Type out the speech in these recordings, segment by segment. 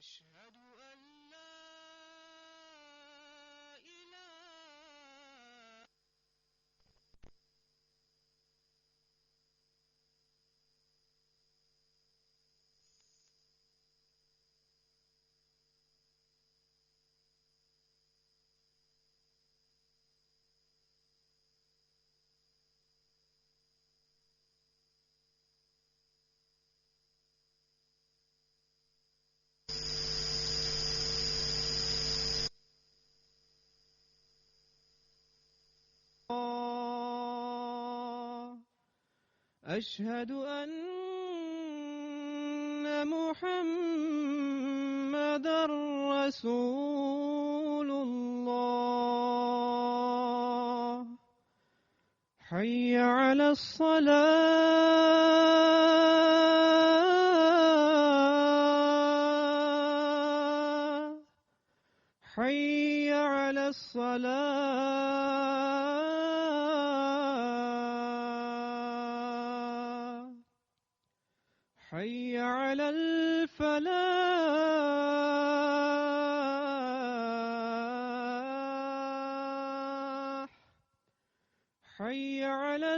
أشهد أن لا إله أشهد أن محمدًا رسول الله. حي على الصلاة، حي على الصلاة، حي على الفلاح، حي على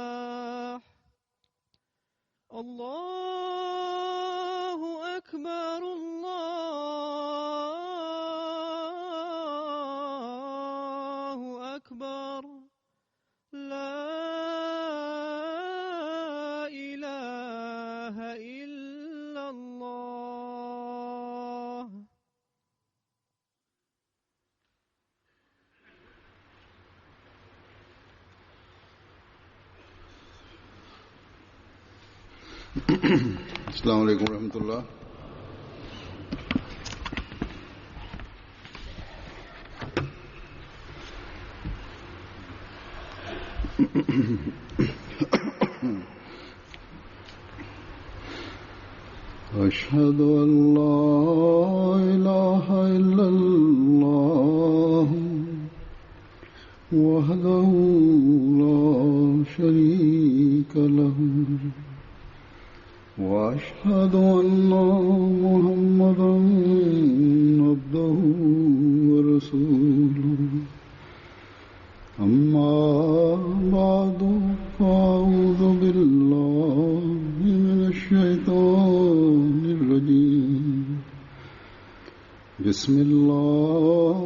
الفلاح. الله أكبر، الله أكبر، لا إله إلا الله. अस्सलामु अलैकुम रहमतुल्लाह। أشهد أن لا إله إلا الله وحده لا شريك له وأشهد أن محمدًا عبده ورسوله. أما بعد فأعوذ بالله من الشيطان الرجيم. بسم الله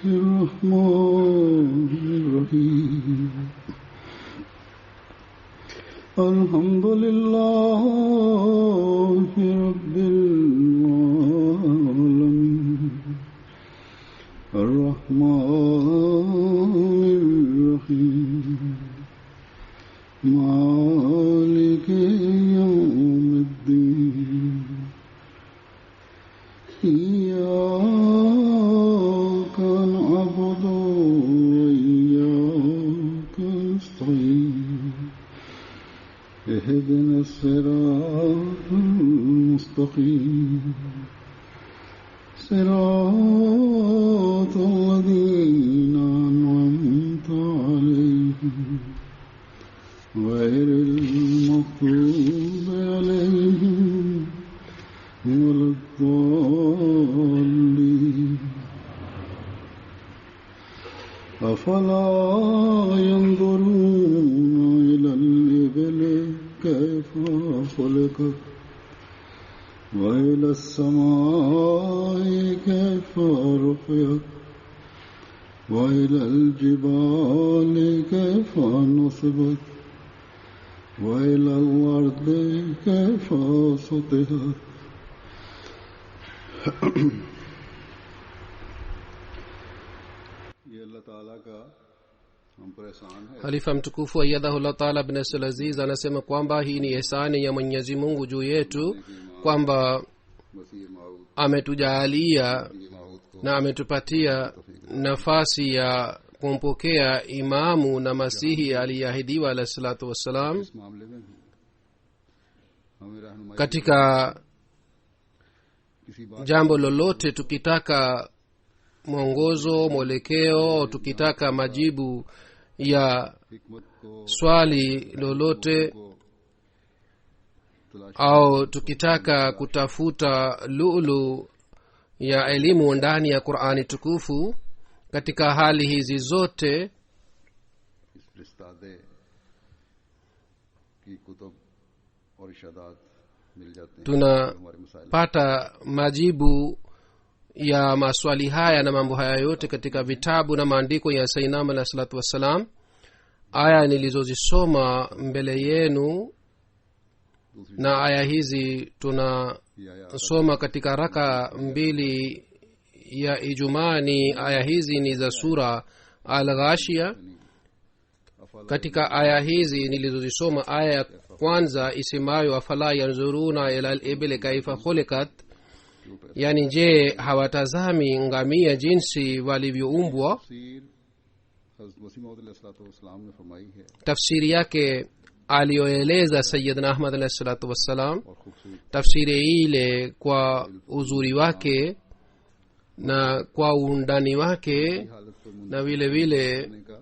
الرحمن الرحيم. الحمد لله رب العالمين الرحمن الرحيم مالك يوم الدين. إياك نعبد وإياك نستعين. اهدنا الصراط المستقيم صراط الذين أنعمت عليهم غير المغضوب عليهم ولا الضالين. أفلا ينظرون إلى الإبل كيف خلقت وإلى السماء كيف رفعت وإلى الجبال كيف نصبت وإلى الأرض كيف سطحت. ये अल्लाह ताला का हम पर एहसान है Halifa mtukufu ayyadahullah taala bin Abdul Aziz anasema kwamba hii ni ihsani ya Mwenyezi Mungu juu yetu kwamba मसीह माऊद ametujaalia की माऊद को na ametupatia nafasi ya kumpokea imamu na masihi aliyeahidiwa alayhi salatu wassalam. इस मामले में भी हमें रहनुमाई Katika किसी बात jambo lolote tukitaka mwongozo, mwelekeo, tukitaka majibu ya हिकमत को swali lolote को तलाश au tukitaka kutafuta lulu ya elimu ndani ya Qur'ani tukufu, katika hali hizi zote इस रिश्तादे की कुतुब और इशादात मिल जाते हैं tunapata हमारे मसाइल majibu ya maswali haya na mambo haya yote katika vitabu na maandiko ya Sayyidina alayhi salatu wassalam. Aya nilizozisoma mbele yenu na aya hizi tunasoma ये आया katika raka mbili ya Ijumaa. Ni aya hizi ni za sura Al-Ghashia. Katika aya hizi nilizozisoma, aya ya kwanza isemayo afala yanzuruna ila al-ibli kaifa khuliqat, yani je, hawatazami ngamia jinsi walivyoumbwa. तफसीर हज़रत मसीह मौऊद अलैहिस्सलाम ने फरमाई है Tafsiri yake aliyoeleza Sayyidina Ahmad alayhi salatu wassalam, और खूबसूरत tafsiri ile kwa uzuri wake na kwa undani wake, हालत पर na vile vile मुनने का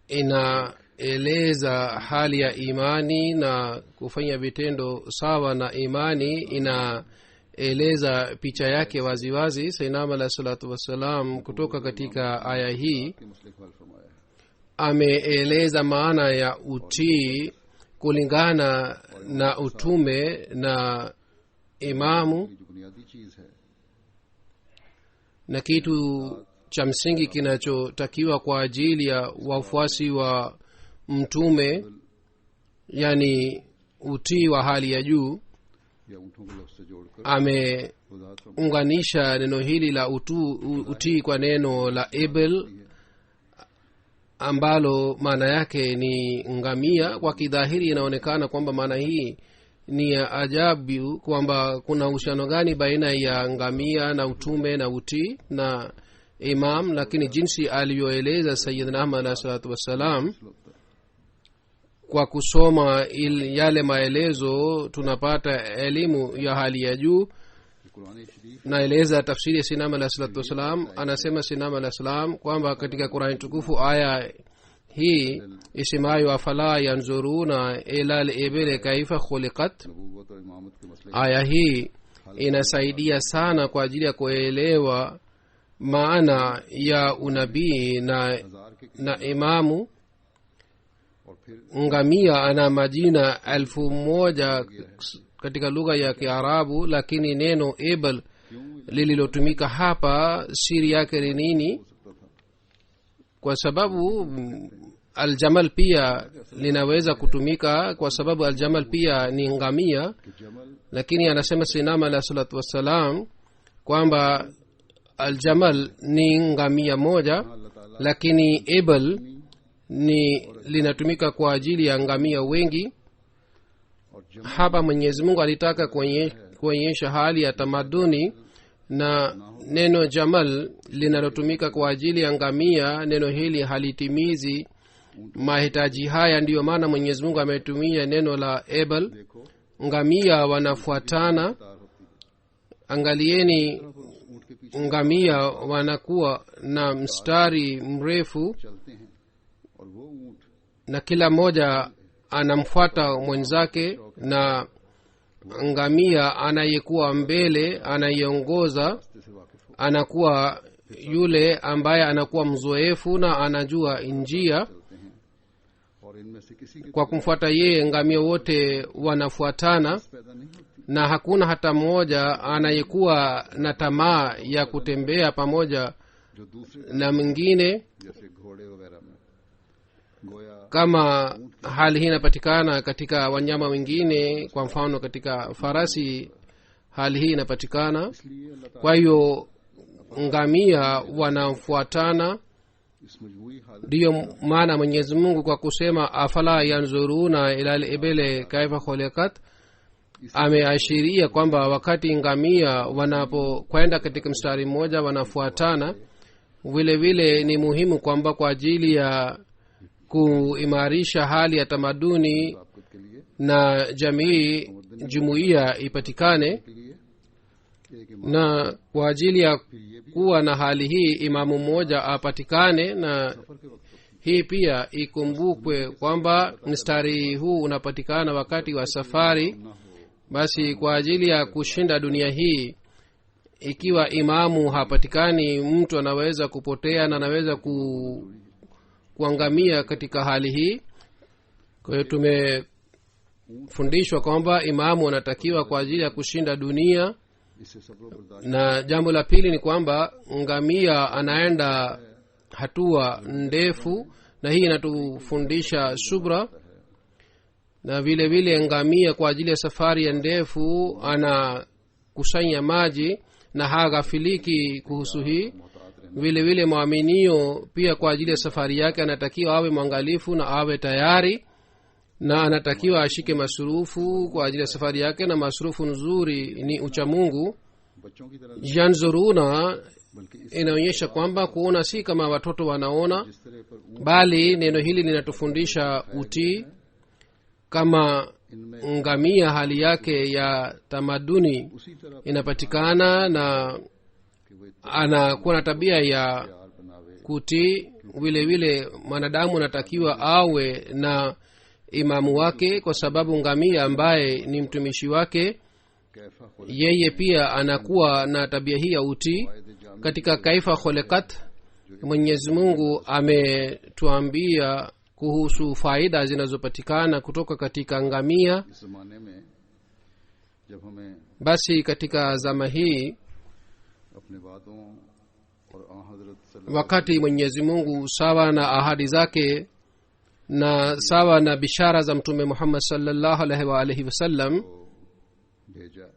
inaeleza hali ya imani na kufanya vitendo sawa na imani, inaeleza picha yake waziwazi. Sayyidina alayhi salatu wassalam kutoka katika aya hii के मसले को हल फरमाया है ameeleza maana ya utii kulingana na utume na imamu, ये जो बुनियादी चीज है na kitu cha msingi kinachotakiwa kwa ajili ya wafuasi wa mtume, yani utii wa hali ya juu. या ऊँटों को लफ्ज से जोड़कर Ameunganisha वजाहत neno hili la utii kwa neno la ibl ambalo maana yake ni ngamia. Kwa kidhahiri inaonekana kwamba maana hii ni ya ajabu, kwamba kuna uhusiano gani baina ya ngamia na utume na utii na imam, lakini jinsi alivyoeleza Sayyidina Ahmad alayhi salatu wassalam, kwa kusoma yale maelezo tunapata elimu ya hali ya juu. Quran शरीफ Naeleza tafsiri ya Sayyidina Ahmad alayhi salatu wassalam. Anasema Sayyidina Ahmad alayhi salam kwamba katika Qur'ani tukufu aya hii isemayo afala yanzuruna ila al-ibli kaifa khuliqat, नबूवत और इमामत के मसले aya hii inasaidia sana kwa ajili ya kuelewa maana ya unabii हजार के na imamu. और फिर Ngamia ana majina 1000 katika lugha ya Kiarabu, lakini neno ibl lililotumika hapa siri yake ni nini? Kwa sababu aljamal pia linaweza kutumika, kwa sababu aljamal pia ni ngamia, कि जमल lakini anasema Sayyidina alayhi salatu wassalam kwamba aljamal ni ngamia moja, अल्लाह ताला lakini ibl ni linatumika kwa ajili ya ngamia wengi. और जमल Hapa Mwenyezi Mungu alitaka kuonyesha hali ya tamaduni, na neno jamal linalotumika kwa ajili ya ngamia, neno hili halitimizi mahitaji haya. Ndiyo maana Mwenyezi Mungu ametumia neno la ibl. देखो Ngamia wanafuatana, तार होती angalieni, है ऊँट के पीछे ngamia wanakuwa na mstari mrefu चलते हैं और वो ऊँट na kila mmoja anamfuata mwenzake, na ngamia anayekuwa mbele anayeongoza रास्ते से वाकिफ हो anakuwa yule ambaye anakuwa mzoefu na anajua njia. चलते हैं और इनमें से किसी के Kwa kumfuata yeye, ngamia wote wanafuatana, पैदा नहीं होती na hakuna hata mmoja anayekuwa na tamaa ya kutembea pamoja जो दूसरे na mwingine, जैसे घोड़े वगैरह में गोया kama hali hii inapatikana katika wanyama wengine. Kwa mfano katika farasi hali hii inapatikana. इसलिए अल्लाह ताला Kwa hiyo ngamia wanafuatana इस मजबूरी हालत ndiyo maana mwenyezi mungu kwa kusema afala yanzuruna ila libele kaifa khuliqat ameashiria kwamba wakati ngamia wanapokwenda katika mstari mmoja wanafuatana vile vile ni muhimu kwamba kwa ajili ya kuimarisha hali ya tamaduni ताकत के लिए na jamii jumuiya ipatikane के लिए एक इमाम na kwa ajili ya kuwa na hali hii imamu mmoja apatikane na सफर के वक्त hii pia ikumbukwe kwamba mstari huu unapatikana wakati wa safari ना हो basi kwa ajili ya kushinda dunia hii ikiwa imamu hapatikani mtu anaweza kupotea na anaweza kuangamia katika hali hii kwa hiyo tumefundishwa kwamba imamu anatakiwa kwa ajili ya kushinda dunia इससे सब्र बर्दाश्त na jambo la pili ni kwamba ngamia anaenda hatua ndefu na hii inatufundisha subra na vile vile ngamia kwa ajili ya safari ya ndefu anakusanya maji na haghafiliki kuhusu hii vile vile mwaminio pia kwa ajili ya safari yake anatakiwa awe mwangalifu na awe tayari na anatakiwa ashike masurufu kwa ajili ya safari yake na masurufu nzuri ni uchamungu बच्चों की तरह janzuruna बल्कि इस inaonyesha kwamba kuona si kama watoto wanaona जिस तरह पर ऊँट bali neno hili linatufundisha utii kama इनमें ngamia hali yake ya tamaduni उसी तरह inapatikana na कि वे anakuwa na tabia ya तैयार बनावे kutii vile vile mwanadamu anatakiwa awe na imamu wake kwa sababu ngamia ambaye ni mtumishi wake कैफा खुल yeye pia anakuwa na tabia hii ya utii katika kaifa kholekat mwenyezi mungu ametuambia kuhusu faida zinazopatikana kutoka katika ngamia इस जमाने में जब हमें basi katika zama hii अपने वादों और आ हजरत सल्लल्लाहु wakati mwenyezi mungu sawa na ahadi zake na sawa na bishara za mtume muhammad sallallahu alaihi wa alihi wasallam को भेजा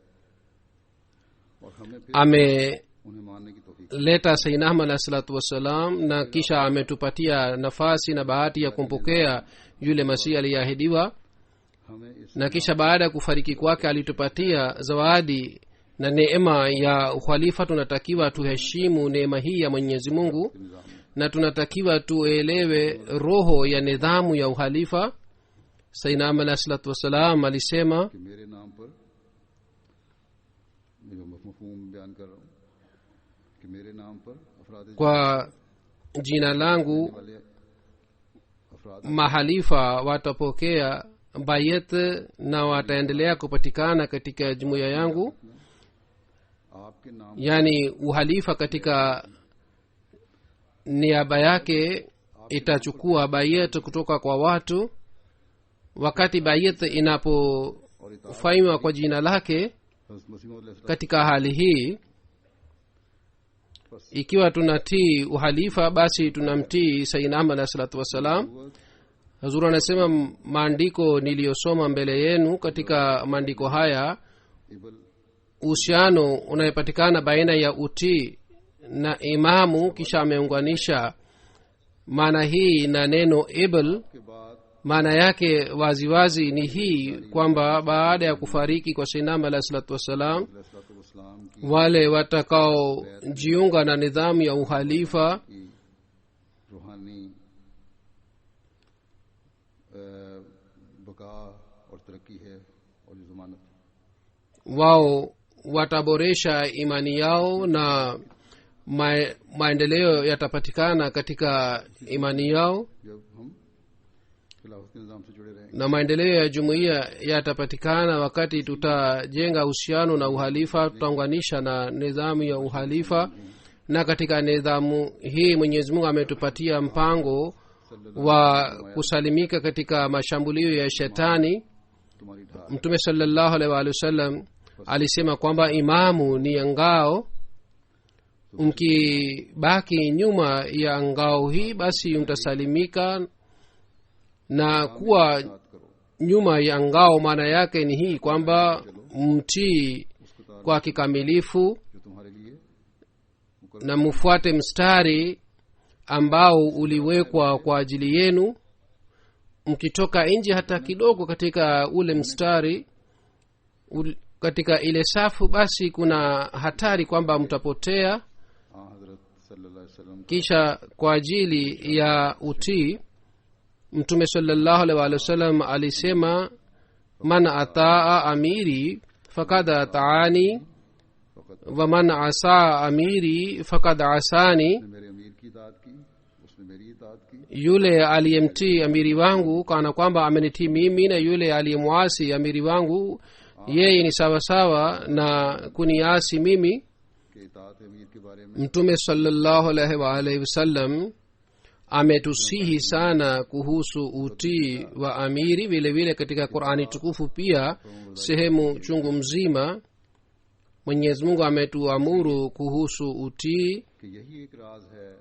और हमें फिर ameleta उन्हें मानने की तौफीक sayyidina ahmad alahi salatu wassalam na kisha ametupatia nafasi na bahati ya kumpokea yule masihi aliyeahidiwa हमें इस na kisha baada ya kufariki kwake alitupatia zawadi na neema ya ukhalifa tunatakiwa tuheshimu neema hii ya mwenyezi mungu निजाम में na tunatakiwa tuelewe roho ya nidhamu ya uhalifa sayyidina ahmad alahi salatu wassalam alisema कि मेरे नाम पर मैं जो मफहूम बयान कर रहा हूँ कि मेरे नाम पर अफराद kwa jina langu वाले अफराद mahalifa watapokea bayet na wataendelea kupatikana katika jumuiya yangu आपके नाम yaani uhalifa katika niaba yake itachukua bayet kutoka kwa watu wakati bayet inapofanywa kwa jina lake हज़रत मसीह मौद अलैहि katika hali hii ikiwa tunatii uhalifa basi tunamtii sayyidina ahmad alahi salatu wassalam सलाम hazur anasema maandiko niliyosoma mbele yenu katika maandiko haya इबल uhusiano unayepatikana baina ya utii na imamu kisha ameunganisha maana hii na neno ibl के बाद maana yake waziwazi ni hii kwamba baada ya kufariki kwa sainam alahi salatu wassalam अलैहिस्सलाम की wale watakaojiunga na nidhamu ya uhalifa रूहानी बका और तरक्की है और ये जमानत wao wataboresha imani yao na maendeleo yatapatikana katika imani yao जब हम खिलाफत के निज़ाम से जुड़े रहेंगे na maendeleo ya jumuiya yatapatikana wakati tutajenga uhusiano na uhalifa tutaunganisha na nidhamu ya uhalifa na katika nidhamu hii mwenyezi mungu ametupatia mpango wa kusalimika katika mashambulio ya shetani तुम्हारी ढाल mtume salllahu alaihi waalihi wasallam alisema kwamba imamu ni ngao mkibaki nyuma ya ngao hii basi mtasalimika na kuwa याद करो nyuma ya ngao maana yake ni hii kwamba mtii kwa kikamilifu जो तुम्हारे लिए na mfuate mstari ambao uliwekwa kwa ajili yenu. Mkitoka nje hata kidogo katika ule mstari katika ile safu, basi kuna hatari kwamba mtapotea. हजरत सल्लल्लाहु अलैहि वसल्लम kisha kwa ajili ya utii mtume sallallahu alaihi wasallam alisema, man ataa amiri fakad ataani wa man asaa amiri fakad asani, ने मेरे अमीर की इताअत की उसने मेरी इताअत की, yule aliyemtii amiri wangu kana kwamba amenitii mimi, na yule aliyemwasi amiri wangu yeye ni sawasawa na kuniasi mimi. कि इताअत अमीर के बारे में mtume sallallahu alaihi wasallam ametusihi sana kuhusu utii wa amiri. vile vile katika qurani tukufu pia sehemu chungu mzima mwenyezi mungu ametuamuru kuhusu utii, कि यही एक राज है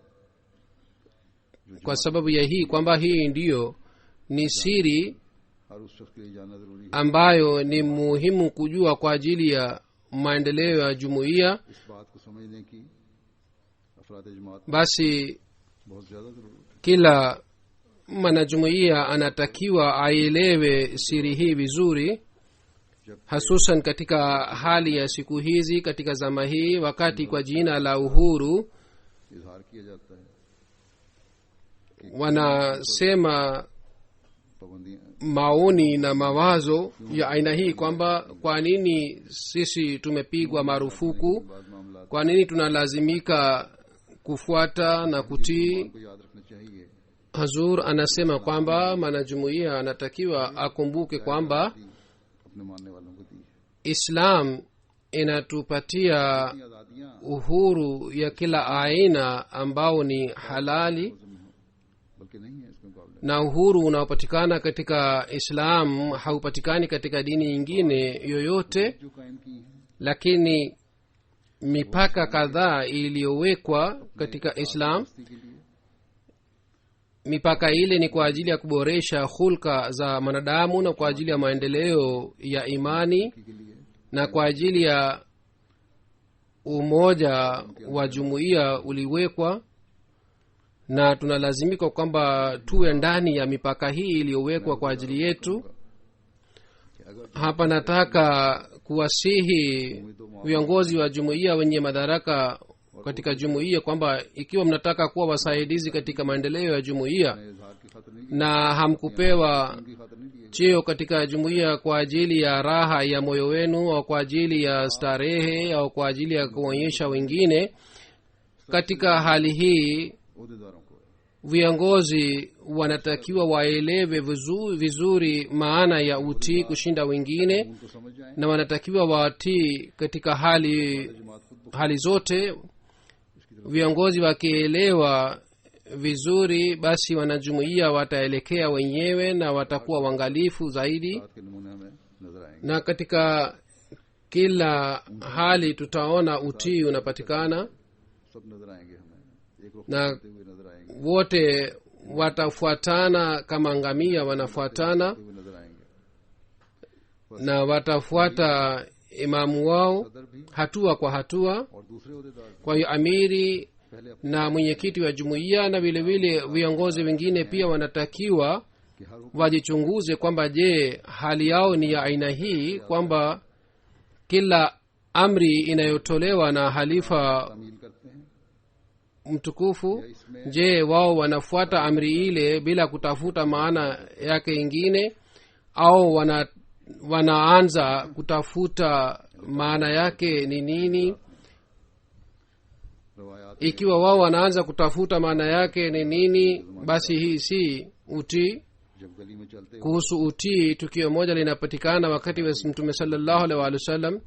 kwa sababu ya hii kwamba hii ndiyo ni siri हर उस शख्स के लिए जानना जरूरी है। ambayo ni muhimu kujua kwa ajili ya maendeleo ya jumuiya. इस बात को समझने की अफराद जमात basi बहुत ज्यादा जरूरत है। kila mwanajumuiya anatakiwa aielewe siri hii vizuri, hasusan katika hali ya siku hizi, katika zama hii, wakati kwa jina la uhuru इजहार किया जाता है wanasema पाबंदियां maoni na mawazo ya aina hii kwamba kwa nini sisi tumepigwa marufuku, बाद मामला kwa nini tunalazimika kufuata na kutii. को याद रखना चाहिए। Hazur anasema kwamba mwanajumuiya anatakiwa akumbuke kwamba अपने मानने वालों को दी है islam inatupatia आजादियां uhuru ya kila aina ambao ni halali, बल्कि नहीं है इसके मुकाबले na uhuru unaopatikana katika islam haupatikani katika dini nyingine yoyote. जो कायम की है Lakini mipaka kadhaa iliyowekwa katika islam, बस्ती के लिए mipaka ile ni kwa ajili ya kuboresha hulka za mwanadamu na kwa ajili ya maendeleo ya imani के लिए na kwa ajili ya umoja wa jumuiya uliwekwa, na tunalazimika kwamba tuwe ndani ya mipaka hii iliyowekwa kwa ajili yetu. Hapa nataka kuwasihi viongozi wa jumuiya wenye madaraka katika jumuiya kwamba ikiwa mnataka kuwa wasaidizi katika maendeleo ya jumuiya इजहार की खातिर नहीं na hamkupewa की खातिर नहीं दिए cheo katika jumuiya kwa ajili ya raha ya moyo wenu au kwa ajili ya starehe au kwa ajili ya kuonyesha wengine, katika hali hii ओहदेदारों को viongozi wanatakiwa waelewe vizuri maana ya utii kushinda wengine, उनको समझ जाए na wanatakiwa watii katika hali zote. Viongozi wakielewa vizuri, basi wanajumuiya wataelekea wenyewe na watakuwa waangalifu zaidi, बात के नमूने हमें नजर आएंगे। na katika kila hali tutaona utii unapatikana सब नजर आएंगे हमें, एक रुख na करते हुए नजर आएंगे, wote watafuatana kama ngamia wanafuatana, हुए नजर आएंगे। na watafuata imamu wao सदर भी hatua kwa hatua. और दूसरे ओहदेदार भी Kwa hiyo amiri पहले अपने na mwenyekiti wa jumuiya na vilevile viongozi wengine pia wanatakiwa कि हर हुक्म wajichunguze kwamba je, hali yao ni ya aina hii kwamba kila amri inayotolewa na halifa तामील करते हैं mtukufu, je, wao wanafuata amri ile bila kutafuta maana yake ingine, au wanaanza kutafuta maana yake ni nini? रवायात Ikiwa wao wanaanza kutafuta maana yake ni nini, basi hii si utii. जब गली में चलते Kuhusu utii, tukio moja linapatikana wakati wa mtume sallallahu alaihi wa sallam,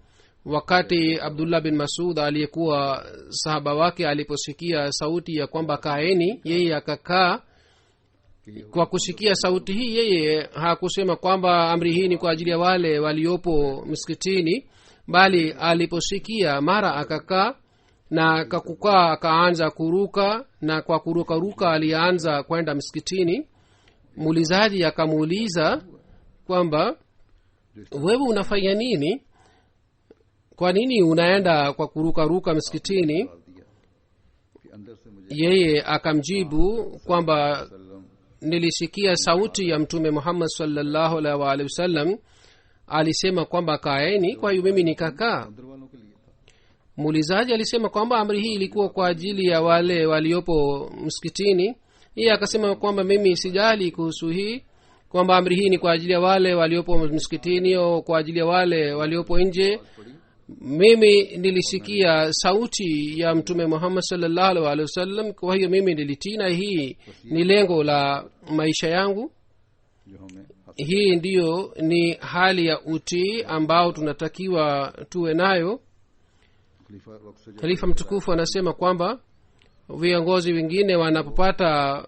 wakati Abdullah bin Masud aliyekuwa sahaba wake aliposikia sauti ya kwamba kaeni, yeye akakaa. Kwa kusikia sauti hii, yeye hakusema kwamba amri hii ni kwa ajili ya wale waliopo msikitini, bali aliposikia mara akakaa, na kakukaa akaanza kuruka, na kwa kurukaruka alianza kwenda msikitini. Muulizaji akamuuliza kwamba wewe unafanya nini, kwa nini unaenda kwa kurukaruka msikitini? डाल दिया कि अंदर से मुझे yeye akamjibu kwamba सल्लम nilisikia sauti ya mtume muhammad sallallahu alaihi wa alihi wasallam alisema kwamba kaeni, kwa hiyo mimi nikakaa. अंदर वालों के लिए था। muulizaji alisema kwamba amri hii ilikuwa kwa ajili ya wale waliopo msikitini. yeye akasema kwamba mimi sijali kuhusu hii, kwamba amri hii ni kwa ajili ya wale waliopo msikitini au kwa ajili ya wale waliopo nje. mimi nilisikia sauti ya mtume muhammad sallallahu alaihi wasallam, kwa hiyo mimi nilitii, na hii ni lengo la maisha yangu. जो हमें hii ndiyo ni hali ya utii ambao tunatakiwa tuwe nayo. खलीफा वक्त से जब khalifa mtukufu anasema kwamba viongozi wengine wanapopata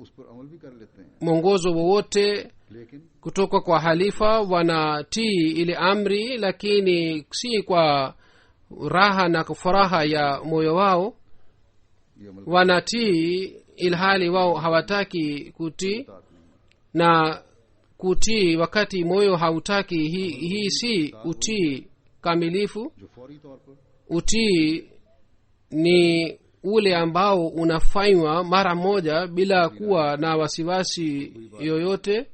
उस पर अमल भी कर लेते हैं, mwongozo wowote लेकिन kutoka kwa halifa wanatii ile amri, lakini si kwa raha na furaha ya moyo wao. ये अमल wanatii ilhali wao hawataki kutii, तात नहीं। na kutii wakati moyo hautaki, hii si utii kamilifu. जो फौरी तौर पर utii ni ule ambao unafanywa mara moja bila kuwa na wasiwasi yoyote.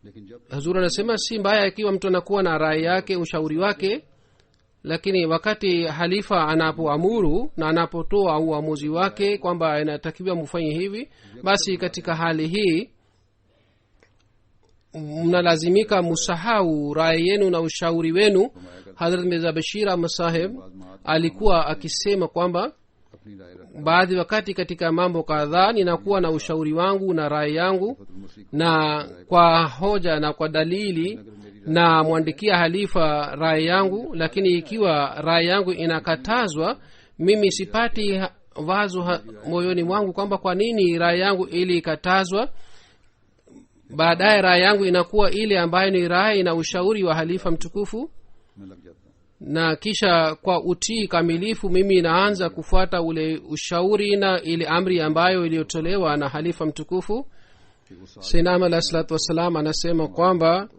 लेकिन जब hazur anasema si mbaya ikiwa mtu anakuwa na rai yake, ushauri wake, lakini wakati halifa anapoamuru na anapotoa uamuzi wake kwamba inatakiwa mfanye hivi, basi katika hali hii mnalazimika musahau rai yenu na ushauri wenu. hadrat mirza bashir ahmad saheb alikuwa akisema kwamba अपनी राय रख baadhi wakati katika mambo kadhaa ninakuwa na ushauri wangu na rai yangu, मसीह na kwa hoja na kwa dalili na mwandikia halifa rai yangu, lakini ikiwa rai yangu inakatazwa, mimi sipati wazo moyoni mwangu kwamba kwa nini rai yangu ili ikatazwa. baadaye rai yangu inakuwa ile ambayo ni rai na ushauri wa halifa mtukufu, में लग जाता हूँ। na kisha kwa utii kamilifu mimi naanza kufuata ule ushauri na ile amri ambayo iliyotolewa na halifa mtukufu. sinam alah salatu wassalam anasema kwamba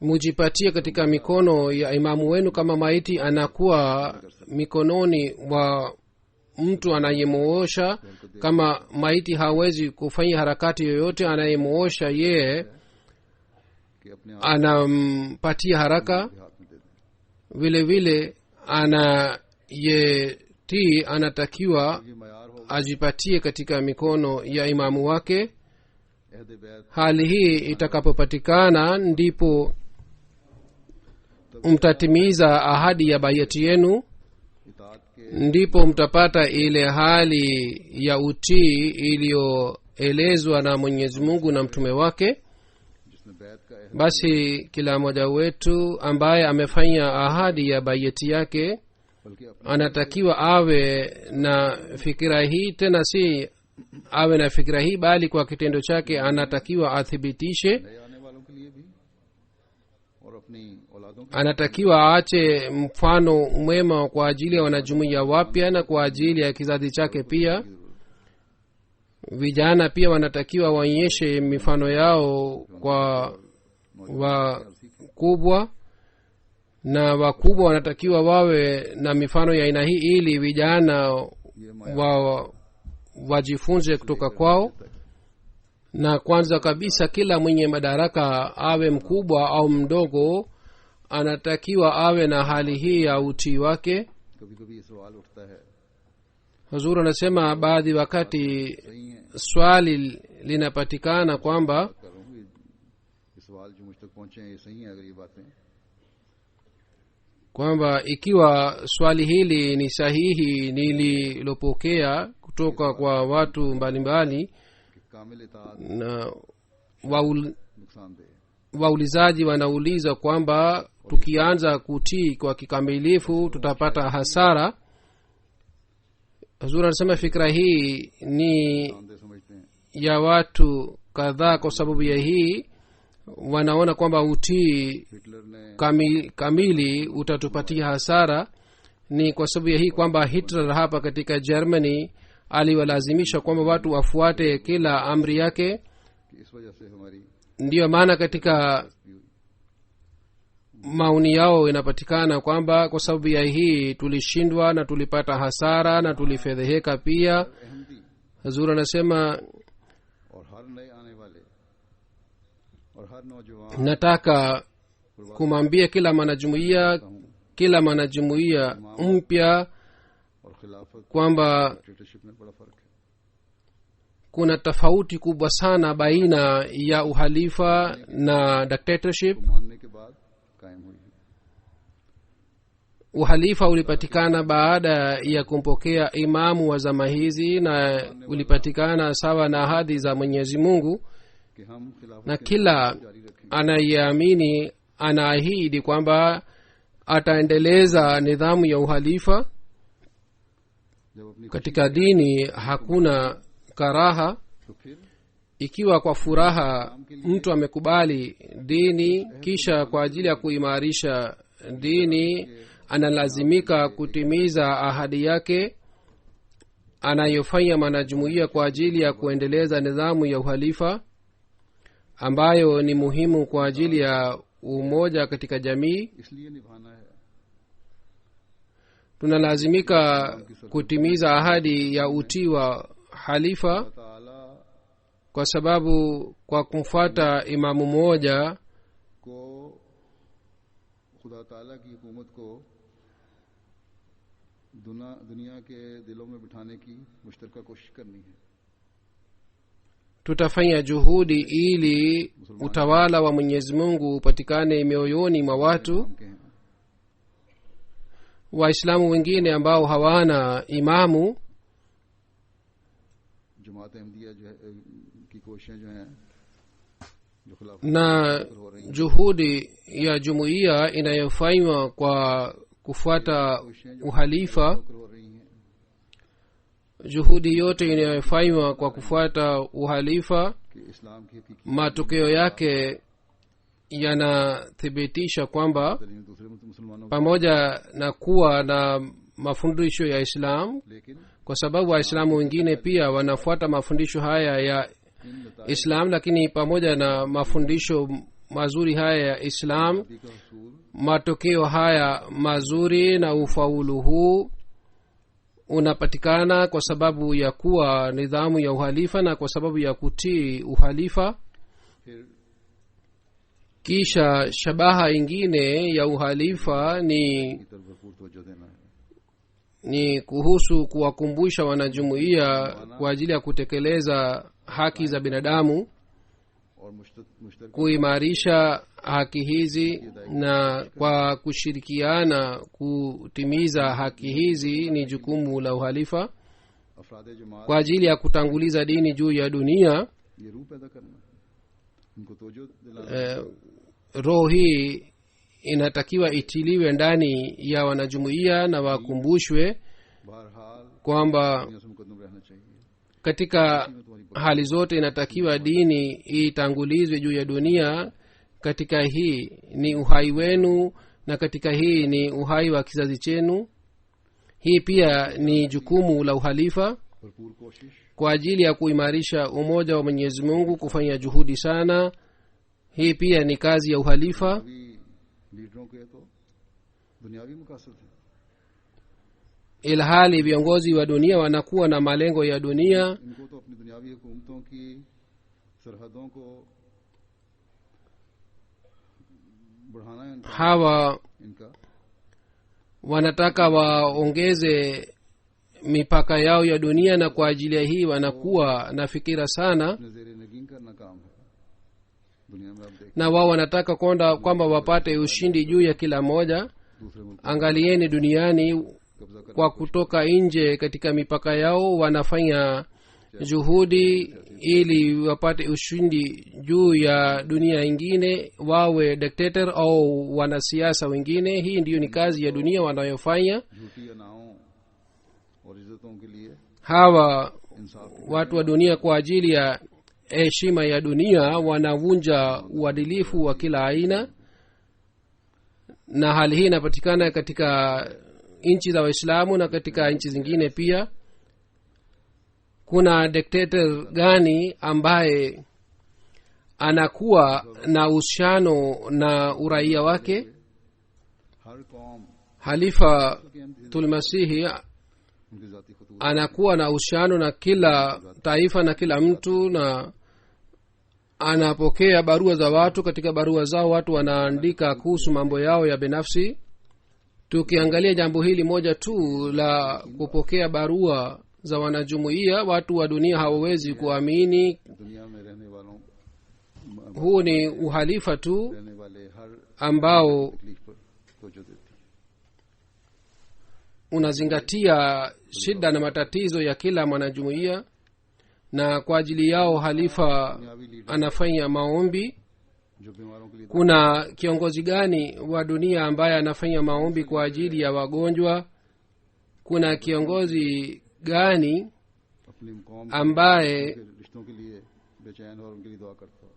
mujipatie katika mikono ya imamu wenu kama maiti anakuwa mikononi mwa mtu anayemuosha. kama maiti hawezi kufanya harakati yoyote, anayemuosha yeye कि अपने आप anampatia haraka. के हाथ में दे दें। vile vile anayetii anatakiwa ये मैार होगा ajipatie katika mikono ya imamu wake. अहद बैत hali hii itakapopatikana ndipo mtatimiza ahadi ya bayati yenu, इतात के ndipo mtapata ile hali ya utii iliyoelezwa na mwenyezi mungu na mtume wake. जिसने बैत का अहद basi kila mmoja wetu ambaye amefanya ahadi ya bayati yake बल्कि अपने anatakiwa awe na fikira hii, tena si awe na fikira hii bali kwa kitendo chake anatakiwa athibitishe, नए आने वालों के लिए भी और अपनी औलादों के anatakiwa aache mfano mwema kwa ajili ya wanajumuiya wapya na kwa ajili ya kizazi chake pia. vijana pia wanatakiwa waonyeshe mifano yao kwa wakubwa, na wakubwa wanatakiwa wawe na mifano ya aina hii ili vijana wajifunze kutoka kwao. na kwanza kabisa kila mwenye madaraka awe mkubwa au mdogo anatakiwa awe na hali hii ya utii wake. कभी कभी ये सवाल उठता है huzuru anasema baadhi wakati सही है swali linapatikana kwamba कर रहा हूँ ये सवाल जो मुझ तक पहुंचे हैं ये सही है अगर ये बातें kwamba ikiwa swali hili ni sahihi nililopokea kutoka kwa watu mbalimbali कि कामिल इताअत na नुकसानदेह waulizaji wanauliza kwamba tukianza kutii kwa kikamilifu tutapata hasara. Hazur anasema fikra hii ni नुकसानदेह समझते हैं ya watu kadhaa, kwa sababu ya hii wanaona kwamba utii Hitler ने kamili utatupatia hasara. Ni kwa sababu ya hii kwamba Hitler hapa katika Germany aliwalazimisha kwamba watu wafuate kila amri yake. कि इस वजह से हमारी ndiyo maana katika maoni yao inapatikana kwamba kwa sababu ya hii tulishindwa na tulipata hasara na tulifedheheka pia. Ahmadi Hazur anasema और हर नए आने वाले और हर नौजवान nataka kumwambia kila mwanajumuiya mpya और खिलाफत kwamba डिक्टेटरशिप में बड़ा फर्क है. kuna tofauti kubwa sana baina ya uhalifa na dictatorship. को मानने के बाद कायम हुई है. Uhalifa ulipatikana baada ya kumpokea imamu wa zama hizi na ulipatikana sawa na ahadi za Mwenyezi Mungu, कि हम खिलाफत na के kila जारी रखेंगे. anayeamini anaahidi kwamba ataendeleza nidhamu ya uhalifa. जब अपनी Katika dini hakuna karaha. तो फिर Ikiwa kwa furaha mtu amekubali dini, kisha kwa ajili ya kuimarisha dini analazimika kutimiza ahadi yake anayofanya mwanajumuiya kwa ajili ya kuendeleza nidhamu ya uhalifa ambayo ni muhimu kwa ajili ya umoja katika jamii. इसलिए निभाना है. Tunalazimika kutimiza ahadi ya utii wa halifa, अल्लाह ताला kwa sababu kwa kumfuata imamu mmoja को खुदा ताला की हुकूमत को दुनिया के दिलों में बिठाने की मुश्तरका कोशिश करनी है. tutafanya juhudi ili utawala wa Mwenyezi Mungu upatikane mioyoni mwa watu. हम के हैं. Waislamu wengine ambao hawana imamu, जमात अहमदिया जो है की कोशिशें जो हैं जो खिलाफ na juhudi ya jumuiya inayofanywa kwa kufuata uhalifa, हो रही हैं. juhudi yote inayofanywa kwa kufuata uhalifa, कि इस्लाम की हकीकी matokeo yake yanathibitisha kwamba तलीम दूसरे मुसलमानों pamoja na kuwa na mafundisho ya Islam, लेकिन kwa sababu waislamu wengine pia wanafuata mafundisho haya ya इन नताइज Islam, lakini pamoja na mafundisho mazuri haya ya Islam, का हसूल matokeo haya mazuri na ufaulu huu unapatikana kwa sababu ya kuwa nidhamu ya uhalifa na kwa sababu ya kutii uhalifa. फिर Kisha shabaha ingine ya uhalifa की तरफ भरपूर तवज्जो देना है. ni kuhusu kuwakumbusha wanajumuiya kwa ajili ya kutekeleza haki za binadamu, और मुश्तरक kuimarisha haki hizi, na kwa kushirikiana kutimiza haki hizi ni jukumu la uhalifa. अफराद जमात Kwa ajili ya kutanguliza dini juu ya dunia, ये रूह पैदा करना उनको तवज्जो दिलाना roho hii inatakiwa itiliwe ndani ya wanajumuiya na wakumbushwe बहरहाल kwamba दुनिया से मुकद्दम रहना चाहिए. katika hali zote inatakiwa dini itangulizwe juu ya dunia. Katika hii ni uhai wenu na katika hii ni uhai wa kizazi chenu. Hii pia ni jukumu la uhalifa. भरपूर कोशिश Kwa ajili ya kuimarisha umoja wa Mwenyezi Mungu, kufanya juhudi sana, hii pia ni kazi ya uhalifa. अभी लीडरों के तो दुनियावी मकासद है. Ilhali viongozi wa dunia wanakuwa na malengo ya dunia, इनको तो अपनी दुनियावी हुकूमतों की सरहदों को बढ़ाना है. hawa इनका wanataka waongeze mipaka yao ya dunia, na kwa ajili ya hii wanakuwa na fikira sana, अपने जेर नगीन करना काम है. दुनिया में आप देख na wao wanataka kwamba wapate ushindi juu ya kila moja. दूसरे मुल्क Angalieni duniani, कब्जा कर kwa kutoka nje katika mipaka yao wanafanya juhudi ili wapate ushindi juu ya dunia ingine, wawe dictator au wanasiasa wengine. Hii ndiyo ni kazi ya dunia wanayofanya. झूठी अनाओं और इज्जतों के लिए Hawa इंसाफ watu wa dunia kwa ajili ya heshima ya dunia wanavunja uadilifu wa kila aina, na hali hii inapatikana katika nchi za Waislamu na katika nchi zingine pia. Kuna dictator gani ambaye anakuwa na uhusiano na uraia wake? हर कौम halifa tulmasihi उनके जाती खतूत anakuwa na uhusiano na kila taifa na kila mtu, na anapokea barua za watu. Katika barua zao watu wanaandika kuhusu mambo yao ya binafsi. Tukiangalia jambo hili moja tu la kupokea barua za wanajumuiya, watu wa dunia hawawezi kuamini. दुनिया में रहने वालों Huu ni uhalifa tu रहने वाले हर ambao तकलीफ पर तवज्जो देती है। unazingatia shida na matatizo ya kila mwanajumuiya, na kwa ajili yao halifa anafanya maombi. जो बीमारों के लिए Kuna kiongozi gani wa dunia ambaye anafanya maombi kwa ajili ya wagonjwa? Kuna kiongozi gani अपनी कौम ambaye के रिश्तों के लिए बेचैन और उनके लिए दुआ करता है?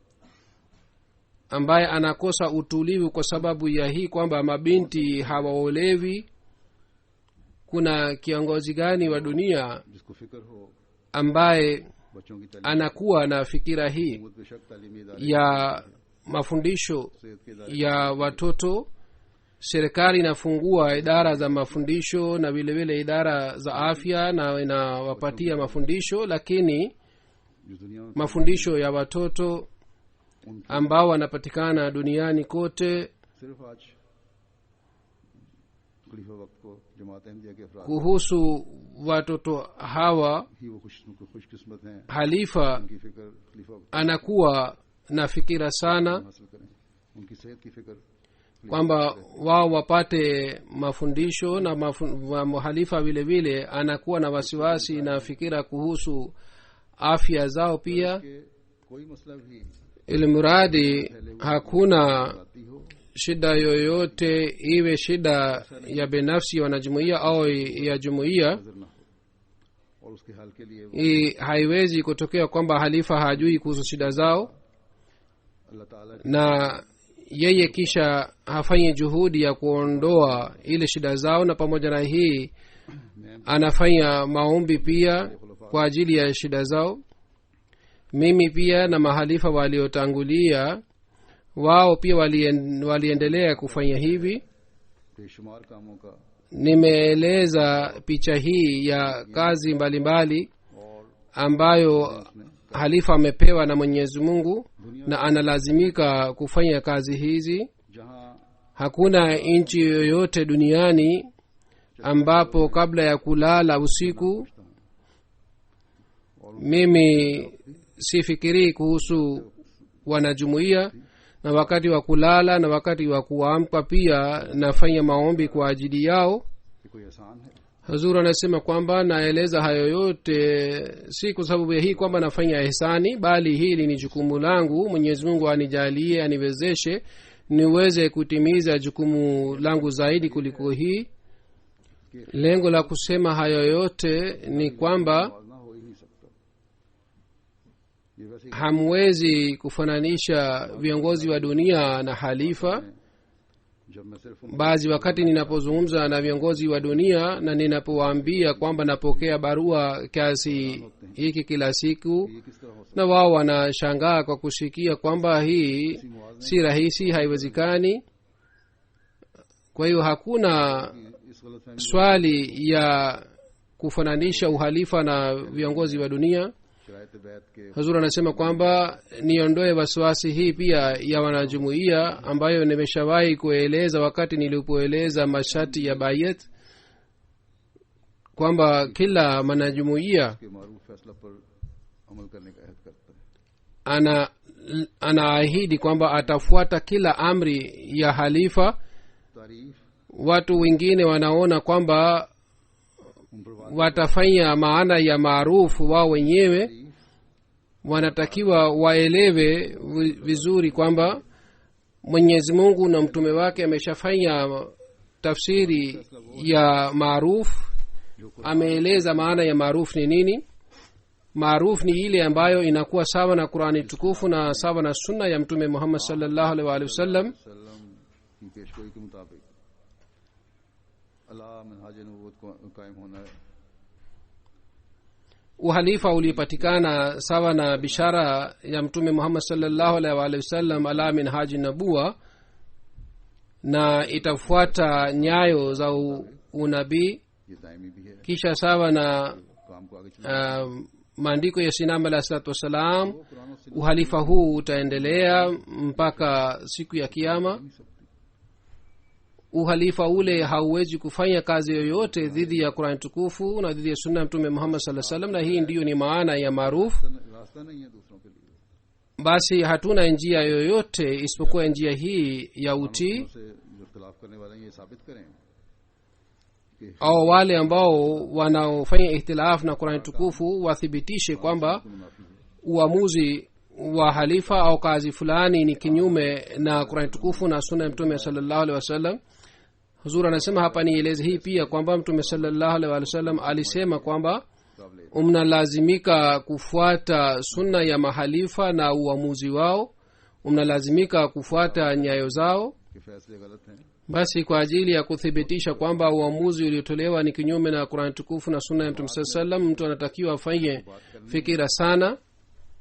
ambaye anakosa utulivu kwa sababu ya hii kwamba mabinti hawaolewi? Kuna kiongozi gani wa dunia जिसको फिक्र हो ambaye बच्चों की तालीम anakuwa na fikira hii बेशक तालीमी इदारे ya mafundisho सेहत के इदारे ya watoto? Serikali inafungua idara za mafundisho na vile vile idara za afya na inawapatia mafundisho, lakini जो दुनिया में mafundisho ya watoto उनकी ambao wanapatikana duniani kote सिर्फ आज खलीफा वक्त को जमात अहमदिया के अफराद kuhusu watoto hawa, ही वो खुशकिस्मत हैं halifa उनकी फिक्र खलीफा वक्त anakuwa na fikira sana हासिल करें, उनकी सेहत की फिक्र kwamba wao wapate mafundisho na halifa vile vile anakuwa na wasiwasi na fikira kuhusu afya zao pia, के कोई मसला भी ili mradi hakuna आती हो shida yoyote, iwe shida ya binafsi ya wanajumuiya au ya jumuiya, नजर न हो और उसके हल के लिए वो haiwezi kutokea kwamba halifa hajui kuhusu shida zao अल्लाह ताला na yeye kisha hafanye juhudi ya kuondoa ile shida zao, na pamoja na hii anafanya maombi pia kwa ajili ya shida zao. Mimi pia na mahalifa waliotangulia wao pia waliendelea kufanya hivi. बेशुमार कामों का Nimeeleza picha hii ya kazi mbalimbali और ambayo halifa amepewa na Mwenyezi Mungu na analazimika kufanya kazi hizi. जहाँ Hakuna nchi yoyote duniani ambapo kabla ya kulala usiku mimi sifikirii kuhusu wanajumuiya, na wakati wa kulala na wakati wa kuamka pia nafanya maombi kwa ajili yao. ये कोई आसान है Hazur anasema kwamba naeleza hayo yote si kwa sababu ya hii kwamba nafanya ihsani, bali hili ni jukumu langu. Mwenyezi Mungu anijalie, aniwezeshe niweze kutimiza jukumu langu zaidi kuliko hii. Lengo la kusema hayo yote ni kwamba ना हो ही नहीं सकता। ये वैसे hamwezi kufananisha viongozi wa dunia na halifa. जब मैं सिर्फ Baadhi wakati ninapozungumza na viongozi wa dunia na ninapowaambia kwamba napokea barua kiasi hiki kila siku, ये किस तरह हो na wao wanashangaa kwa kusikia kwamba hii si rahisi, haiwezekani. Kwa hiyo hakuna सकती इस गलतफहमी swali ya kufananisha uhalifa na viongozi wa dunia. शरायत बैत के Hazur anasema kwamba niondoe wasiwasi hii pia ya wanajumuiya ambayo nimeshawahi kueleza wakati nilipoeleza masharti ya bayat, kwamba kila mwanajumuiya के मारूफ फैसला पर अमल करने का अहद करता है। anaahidi kwamba atafuata kila amri ya halifa. तारीफ Watu wengine wanaona kwamba उन पर watafanya maana ya maarufu wao wenyewe. Wanatakiwa waelewe vizuri kwamba Mwenyezi Mungu na mtume wake ameshafanya tafsiri ya maarufu, ameeleza maana ya maarufu ni nini. Maarufu ni ile ambayo inakuwa sawa na Qur'ani tukufu na sawa na sunna ya mtume Muhammad sallallahu alaihi wasallam. सल्लम की पेशगोई के मुताबिक अल्लाह मनहाज नबूवत को कायम होना है। Uhalifa ulipatikana sawa na bishara ya mtume Muhammad sallallahu alaihi wasallam, ala minhaji nabuwa. na itafuata nyayo za unabii. ये दायमी भी है, kisha sawa na काम को आगे चला maandiko ya sinam alah salatu wassalam, Quran से uhalifa huu utaendelea mpaka siku ya kiama. नहीं सकती। Uhalifa ule hauwezi kufanya kazi yoyote dhidi ya Qur'an tukufu na dhidi ya sunna ya mtume Muhammad sallallahu alaihi wasallam, na hii ndiyo ni maana ya maarufu. रास्ता नहीं है दूसरों के लिए, Basi hatuna njia yoyote isipokuwa njia hii ya utii, दूसरों से जो इख्तिलाफ करने वाले हैं ये साबित करें कि au wale ambao wanaofanya ihtilaf na Qur'an tukufu wathibitishe kwamba मुनाफी है। uamuzi wa halifa au kazi fulani ni kinyume na Qur'an tukufu na sunna ya mtume sallallahu alaihi wasallam. Huzur anasema hapa nieleze hii pia kwamba mtume sallallahu alaihi wasallam alisema kwamba mnalazimika kufuata sunna ya mahalifa na uamuzi wao, mnalazimika kufuata nyayo zao. कि फैसले गलत हैं Basi kwa ajili ya kuthibitisha kwamba uamuzi uliotolewa ni kinyume na Qur'an tukufu na sunna ya mtume sallallahu alaihi wasallam, mtu anatakiwa afanye fikira sana.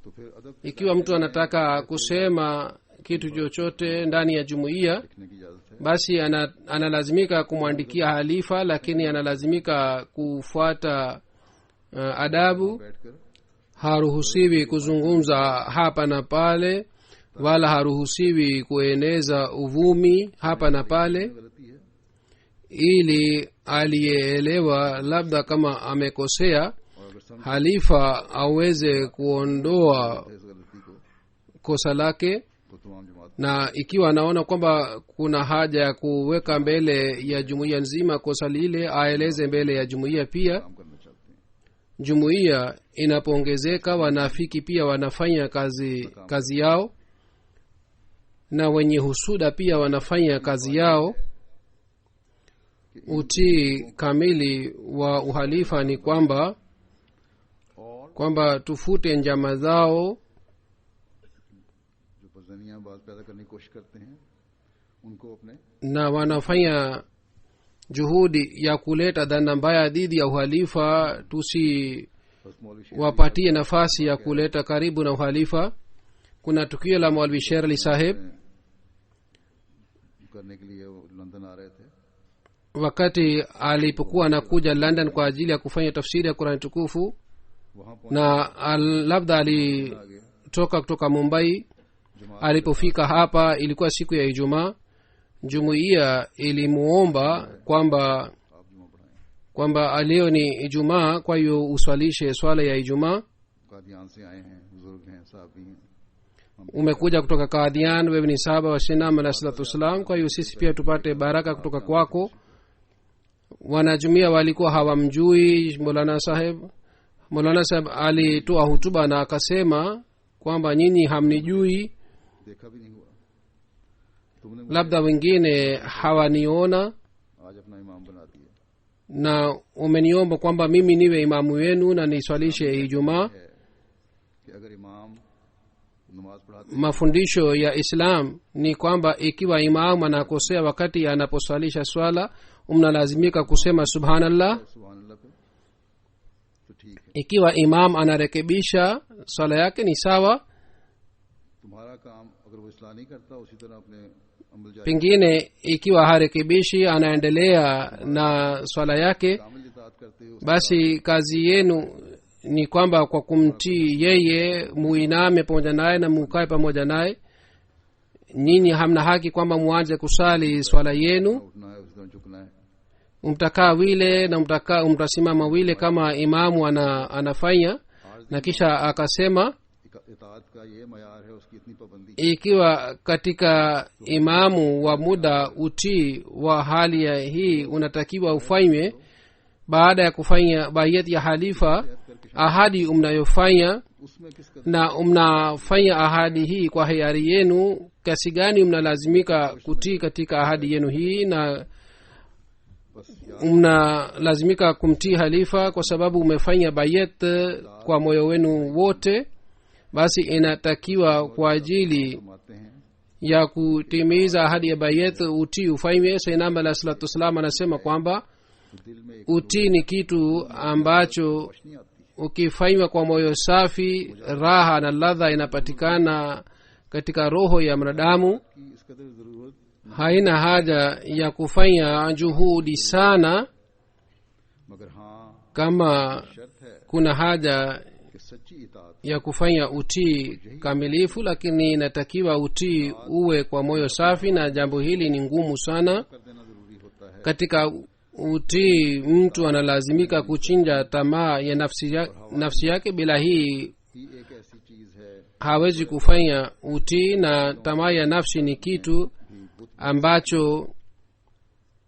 तो फिर अदब Ikiwa mtu anataka kusema kitu chochote ndani ya jumuiya, लिखने की इजाजत है, basi analazimika kumwandikia halifa, lakini analazimika kufuata adabu. बैठकर Haruhusiwi kuzungumza hapa na pale, wala haruhusiwi kueneza uvumi hapa na pale, गलती है ili aliyeelewa labda kama amekosea, और अगर समझ halifa aweze kuondoa इस गलती को kosa lake. तो तमाम जमात Na ikiwa anaona kwamba kuna haja ya kuweka mbele ya jumuiya nzima kosa lile, aeleze mbele ya jumuiya pia. काम करना चाहते हैं। Jumuiya inapoongezeka, wanafiki pia wanafanya kazi yao, na wenye husuda pia wanafanya kazi yao. Utii kamili wa uhalifa ni kwamba और tufute njama zao, जो पजनियां बात पैदा करने की कोशिश करते हैं उनको अपने na wanafanya juhudi ya kuleta dhana mbaya dhidi ya uhalifa. बस मौलवी शेर Tusiwapatie nafasi ya kuleta karibu na uhalifa. Kuna tukio la Maulvi Sher Ali Saheb करने के लिए वो लंदन आ रहे थे, wakati alipokuwa anakuja London kwa ajili ya kufanya tafsiri ya Qur'an tukufu, वहां पहुंच na labda alitoka kutoka Mumbai. जमात Alipofika hapa ilikuwa siku ya Ijumaa. Jumuiya ilimuomba आप जुमा पढ़ाएं। kwamba leo ni Ijumaa, kwa hiyo uswalishe swala ya Ijumaa. Kadian से आए हैं, बुजुर्ग हैं, साहबी हैं, Umekuja kutoka Qadian, wewe ni sahaba wa Sinam alayhi salatu wassalam, kwa hiyo sisi pia tupate baraka kutoka kwako. Wanajumuiya walikuwa hawamjui Maulana Saheb. Maulana Saheb alitoa hutuba na akasema kwamba nyinyi hamnijui, देखा भी नहीं हुआ, तुमने मुझे labda wengine hawaniona, आज अपना इमाम बना दिया na umeniomba kwamba mimi niwe imamu wenu na niswalishe Ijumaa. है कि अगर इमाम नमाज पढ़ाते Mafundisho ya Islam ni kwamba ikiwa imamu anakosea wakati anaposwalisha swala, mnalazimika kusema subhanallah. सुभान अल्लाह पे तो ठीक है, Ikiwa imam anarekebisha swala yake ni sawa. तुम्हारा काम अगर वो इस्लाह नहीं करता उसी तरह अपने अमल जारी Pengine ikiwa harekebishi, anaendelea na swala yake, कामिल इताअत करते हो basi kazi yenu ni kwamba kwa kumtii yeye muiname pamoja naye na mukae pamoja naye. Nyinyi hamna haki kwamba muanze kusali swala yenu, उठना है उसी तरह झुकना है। mtakaa wile na mtasimama wile kama imamu anafanya. Na kisha akasema इताअत का ये मयार है, उसकी इतनी पाबंदी ikiwa katika imamu wa muda utii wa hali ya hii unatakiwa ufanywe baada ya kufanya bayat ya halifa, ahadi mnayofanya उसमें किस कदर na mnafanya ahadi hii kwa hiari yenu, kiasi gani mnalazimika kutii katika ahadi yenu hii, na बस याद mnalazimika kumtii halifa kwa sababu umefanya bayat kwa moyo wenu wote. Basi inatakiwa kwa ajili फरमाते हैं ya kutimiza ahadi ya bayat utii ufanywe. Sayyidina alayhi salatu wassalam anasema kwamba तो दिल में एक utii ni kitu ambacho रोशनी आती है, ukifanywa kwa moyo safi, raha na ladha inapatikana katika roho ya mwanadamu. कि इस कदर जरूरत haina haja ya kufanya juhudi sana मगर हाँ kama शर्त है kuna haja कि सच्ची इताअत ya kufanya utii kamilifu, lakini inatakiwa utii uwe kwa moyo safi, na jambo hili ni ngumu sana. कर देना जरूरी होता है Katika utii mtu analazimika kuchinja tamaa ya nafsi yake. Bila hii ही एक ऐसी चीज है hawezi kufanya utii, na tamaa ya nafsi ni kitu ambacho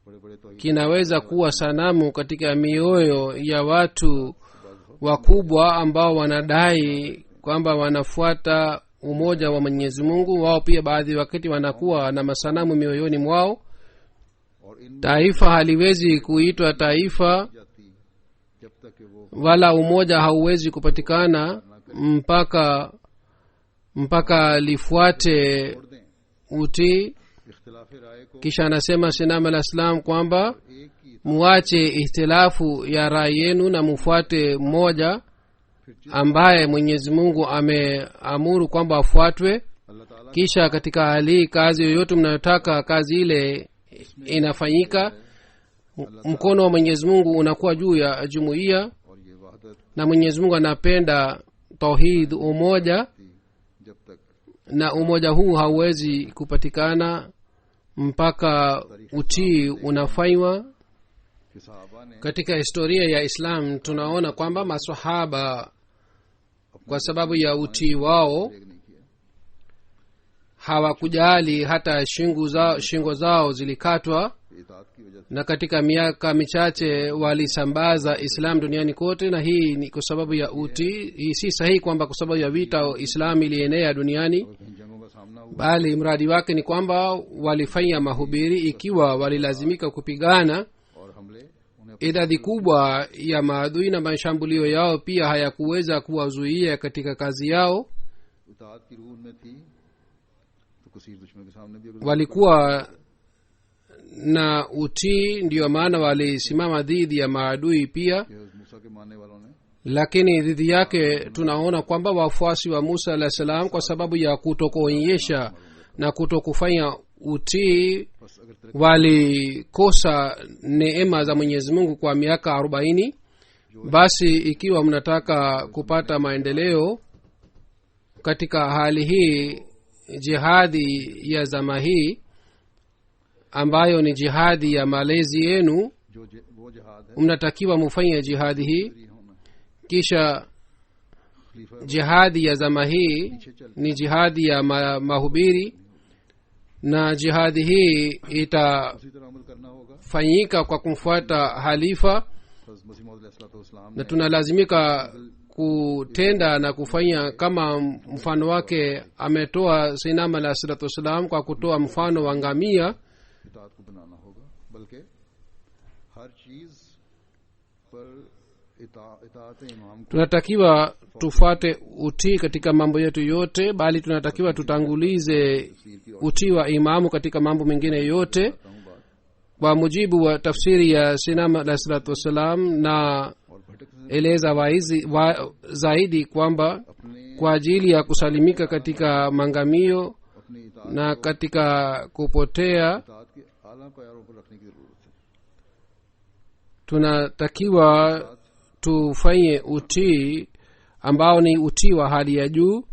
बड़े बड़े तो kinaweza kuwa sanamu katika mioyo ya watu wakubwa ambao wanadai kwamba wanafuata umoja wa Mwenyezi Mungu. Wao pia baadhi wakati wanakuwa na masanamu mioyoni mwao. और इन Taifa haliwezi kuitwa taifa जाती जब तक कि वो wala umoja hauwezi kupatikana mpaka lifuate छोड़ दें utii. इख्तिलाफ राय को Kisha anasema Sinam al-Islam kwamba एक की muache ihtilafu ya rai yenu na mufuate mmoja ambaye Mwenyezi Mungu ameamuru kwamba afuatwe. अल्लाह ताला Kisha katika hali hii, kazi yoyote mnayotaka kazi ile inafanyika, mkono wa Mwenyezi Mungu unakuwa juu ya jumuiya, और ये वहदत na Mwenyezi Mungu anapenda tauhid, umoja, थी जब तक na umoja huu hauwezi kupatikana mpaka utii unafanywa. कि सहाबा ने Katika historia ya Islam tunaona kwamba maswahaba kwa sababu ya utii wao नहीं किया hawakujali hata shingo zao zilikatwa, इताअत की वजह na katika miaka michache walisambaza Islam duniani kote, na hii ni kwa sababu ya utii. Hii si sahihi kwamba kwa sababu ya vita Islam ilienea duniani, से कहीं जंगों का सामना हुआ bali mradi wake ni kwamba walifanya mahubiri. Ikiwa walilazimika kupigana, और हमले उन्हें idadi kubwa ya maadui na mashambulio yao pia hayakuweza kuwazuia katika kazi yao. इताअत की रूह में थी तो कसीर दुश्मन के सामने भी अगर Walikuwa na utii, ndiyo maana walisimama dhidi ya maadui pia. कि मूसा के मानने वालों ने Lakini dhidi yake tunaona kwamba wafuasi wa Musa alayhi salam, kwa sababu ya kutokuonyesha na kutokufanya utii, बस अगर तेरे walikosa neema za Mwenyezi Mungu kwa miaka 40. Basi ikiwa mnataka kupata maendeleo katika hali hii, jihadi ya zama hii ambayo ni jihadi ya malezi yenu, वो जिहाद है mnatakiwa mufanye jihadi hii. Free होना Kisha खलीफा jihadi ya zama hii ni jihadi ya mahubiri, na jihadi hii itafanyika उसी तरह अमल करना होगा kwa kumfuata halifa, हज़रत मसीह मौद अलैहिस्सलाम na ने tunalazimika kutenda na kufanya kama mfano wake ametoa Sayyidina alayhi salatu wassalam kwa kutoa mfano wa ngamia. इताअत को बनाना होगा बल्कि हर चीज पर इताअत इमाम को Tunatakiwa tufuate utii katika mambo yetu yote, bali tunatakiwa tutangulize utii wa imamu katika mambo mengine yote, बताता हूँ बात kwa mujibu wa tafsiri ya Sayyidina alayhi salatu wassalam. Na और भटक से eleza zaidi kwamba अपने kwa ajili ya kusalimika katika mangamio अपनी इताअत na katika kupotea, इताअत के आला प्यारों पर रखने की जरूरत है tunatakiwa tufanye utii ambao ni utii wa hali ya juu,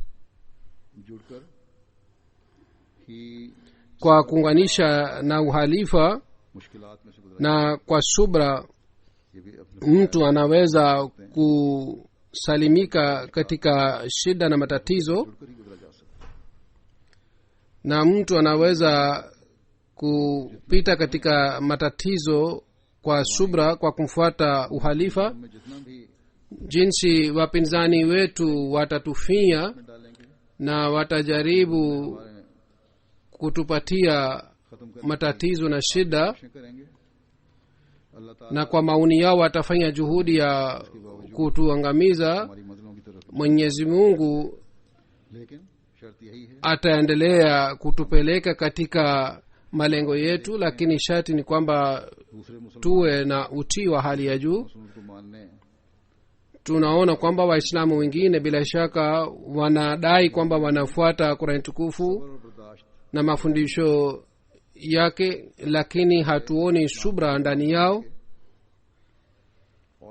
जुड़कर ही kwa kuunganisha na uhalifa, मुश्किलात में से गुजरा na kwa subra ये भी अपने mtu anaweza kusalimika katika shida na matatizo, जुड़कर ही गुजरा जा सकता है na mtu anaweza kupita katika matatizo kwa subra kwa kumfuata uhalifa. में जितना भी Jinsi wapinzani wetu watatufinya डालेंगे na watajaribu kutupatia खत्म कर matatizo na shida, कोशिश करेंगे अल्लाह ताला na kwa maoni yao watafanya juhudi ya kutuangamiza, हमारी मंजिलों की तरफ Mwenyezi Mungu लेकिन शर्त यही है ataendelea kutupeleka katika malengo yetu, lakini sharti ni kwamba दूसरे मुसलमान tuwe na utii wa hali ya juu. को मानने Tunaona kwamba Waislamu wengine bila shaka wanadai kwamba wanafuata Qur'an tukufu और बर्दाश्त na mafundisho yake lakini hatuoni subra ndani yao.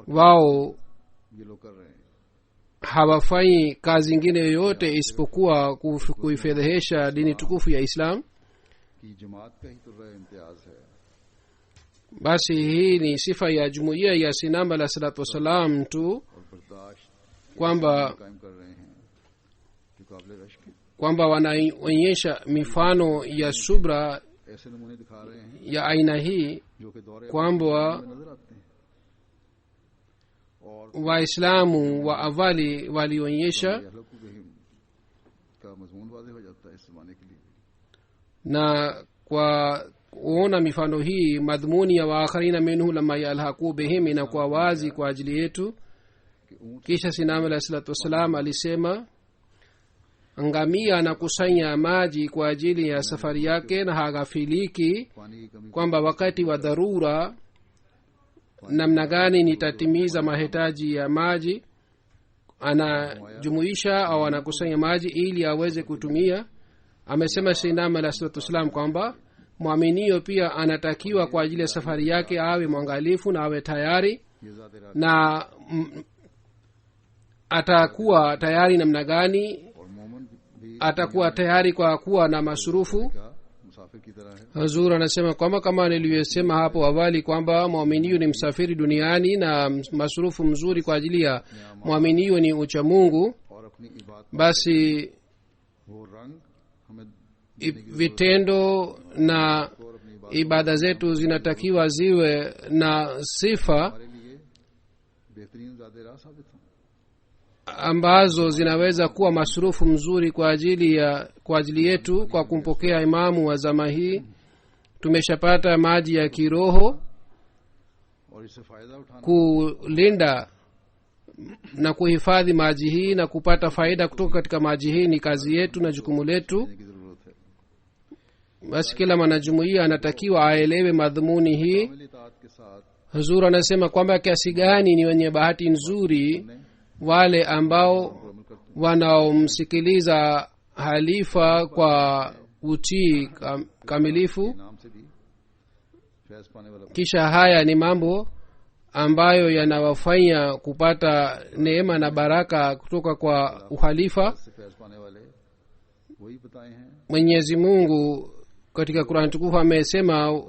Wao ये लोग कर रहे हैं hawafanyi kazi ingine yoyote isipokuwa kuifedhehesha dini tukufu ya Islam. कि जमात का ही तो इम्तियाज है। Basi hii ni sifa ya jumuiya ya Sinam alayhi salatu wassalam tu, और बर्दाश्त kwamba कायम कर रहे हैं जो काबिल रश्क है। kwamba wanaonyesha mifano ya subra ऐसे नमूने दिखा रहे हैं ya aina hii, जो कि दौरे kwamba नजर आते हैं और Waislamu wa awali walionyesha, अहलकुबहिम का मजमून वाज़ेह हो जाता है इस जमाने के लिए। na kwa kuona mifano hii madhumuni ya waakharina minhu lama yalhaqu bihim inakuwa wazi kwa ajili yetu. Kisha Sinam alayhi salatu wassalam alisema, ngamia anakusanya maji kwa ajili ya safari yake na haghafiliki पानी की कमी kwamba wakati wa dharura namna gani nitatimiza mahitaji ya maji. Anajumuisha au anakusanya maji ili aweze kutumia. Amesema Sinam alayhi salatu wassalam kwamba mwaminio pia anatakiwa kwa ajili ya safari yake awe mwangalifu na awe tayari, ये ज़ात-ए-रात na atakuwa tayari namna gani? और मोमन भी Atakuwa tayari kwa kuwa na masurufu. का मुसाफिर की तरह है। Hazur anasema kwamba kama nilivyosema hapo awali kwamba mwaminio ni msafiri duniani, na masurufu mzuri kwa ajili ya mwaminio ni ucha Mungu. और अपनी इबादत Basi वो रंग हमें vitendo na और अपनी इबादत ibada zetu zinatakiwa ziwe na sifa हमारे लिए बेहतरीन ज़ात-ए-राह साबित हों। ambazo zinaweza kuwa masurufu mzuri kwa ajili yetu. Kwa kumpokea imamu wa zama hii tumeshapata maji ya kiroho. और इससे फायदा उठाना Kulinda na kuhifadhi maji hii na kupata faida kutoka katika maji hii ni kazi yetu na jukumu letu. की जरूरत है। Basi kila mwanajumuiya anatakiwa aelewe madhumuni hii. कामिल इताअत के साथ Huzur anasema kwamba kiasi gani ni wenye bahati nzuri wale ambao अमल करते wanaomsikiliza halifa kwa utii kamilifu. हैं नाम से भी फैज पाने वाला Kisha haya ni mambo ambayo yanawafanya kupata neema na baraka kutoka kwa uhalifa. से फैज पाने वाले वही बताए हैं Mwenyezi Mungu katika Qur'an tukufu amesema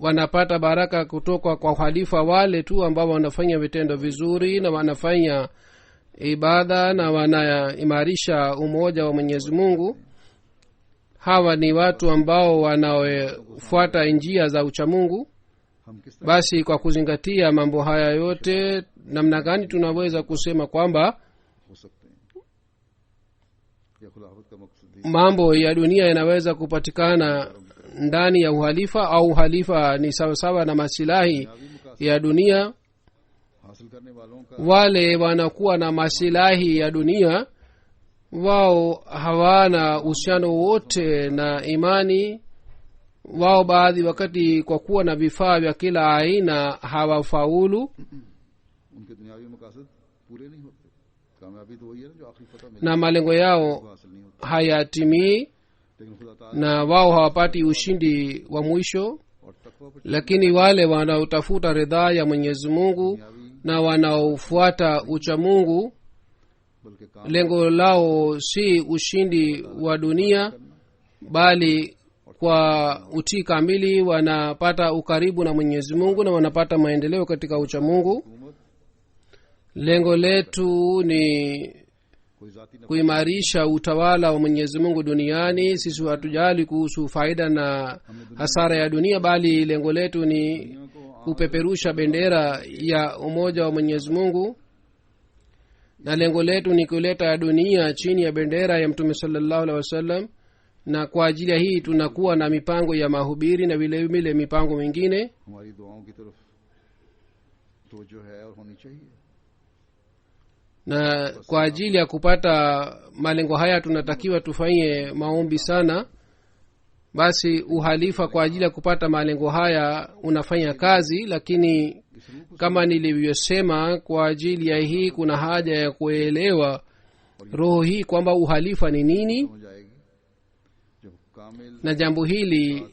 wanapata baraka kutoka kwa uhalifa wale tu ambao wanafanya vitendo vizuri na wanafanya ibada na wanaimarisha umoja wa Mwenyezi Mungu. Hawa ni watu ambao wanaofuata njia za uchamungu. हम किस तरह Basi kwa kuzingatia mambo haya yote, namna gani tunaweza kusema kwamba हो सकते हैं या खुलाफत का मकसद ही mambo ya dunia yanaweza kupatikana ndani ya uhalifa, au uhalifa ni sawasawa na masilahi दुनियावी मकासद ya dunia? हासिल करने वालों का Wale wanakuwa na masilahi ya dunia, wao hawana uhusiano wote na imani. Wao baadhi wakati kwa kuwa na vifaa vya kila aina hawafaulu, उनके दुनियावी मकासद पूरे नहीं होते। कामयाबी तो वही है ना जो आखिरी फतह में na malengo yao हासिल नहीं होता। hayatimii, लेकिन खुदा ताला na wao hawapati ushindi wa mwisho. और तकवा पर Lakini wale wanaotafuta ridhaa ya Mwenyezi Mungu दुनियावी na wanaofuata ucha Mungu, बल्कि काम lengo lao si ushindi wa dunia, bali kwa utii kamili wanapata ukaribu na Mwenyezi Mungu na wanapata maendeleo katika ucha Mungu. हुकूमत Lengo letu ni कोई जाती न kuimarisha utawala wa Mwenyezi Mungu duniani. Sisi hatujali kuhusu faida na hasara ya dunia, bali lengo letu ni को kupeperusha bendera ya umoja wa Mwenyezi Mungu, na lengo letu ni kuleta dunia chini ya bendera ya Mtume sallallahu alaihi wasallam. Na kwa ajili ya hii tunakuwa na mipango ya mahubiri na vile vile mipango mingine. हमारी दुआओं की तरफ तवज्जो है और होनी चाहिए। Na kwa ajili ya kupata malengo haya tunatakiwa tufanye maombi sana. Basi uhalifa kwa ajili ya kupata malengo haya unafanya kazi, lakini kama nilivyosema, kwa ajili ya hii kuna haja ya kuelewa roho hii kwamba uhalifa ni nini, हो जाएगी जब कामिल na jambo hili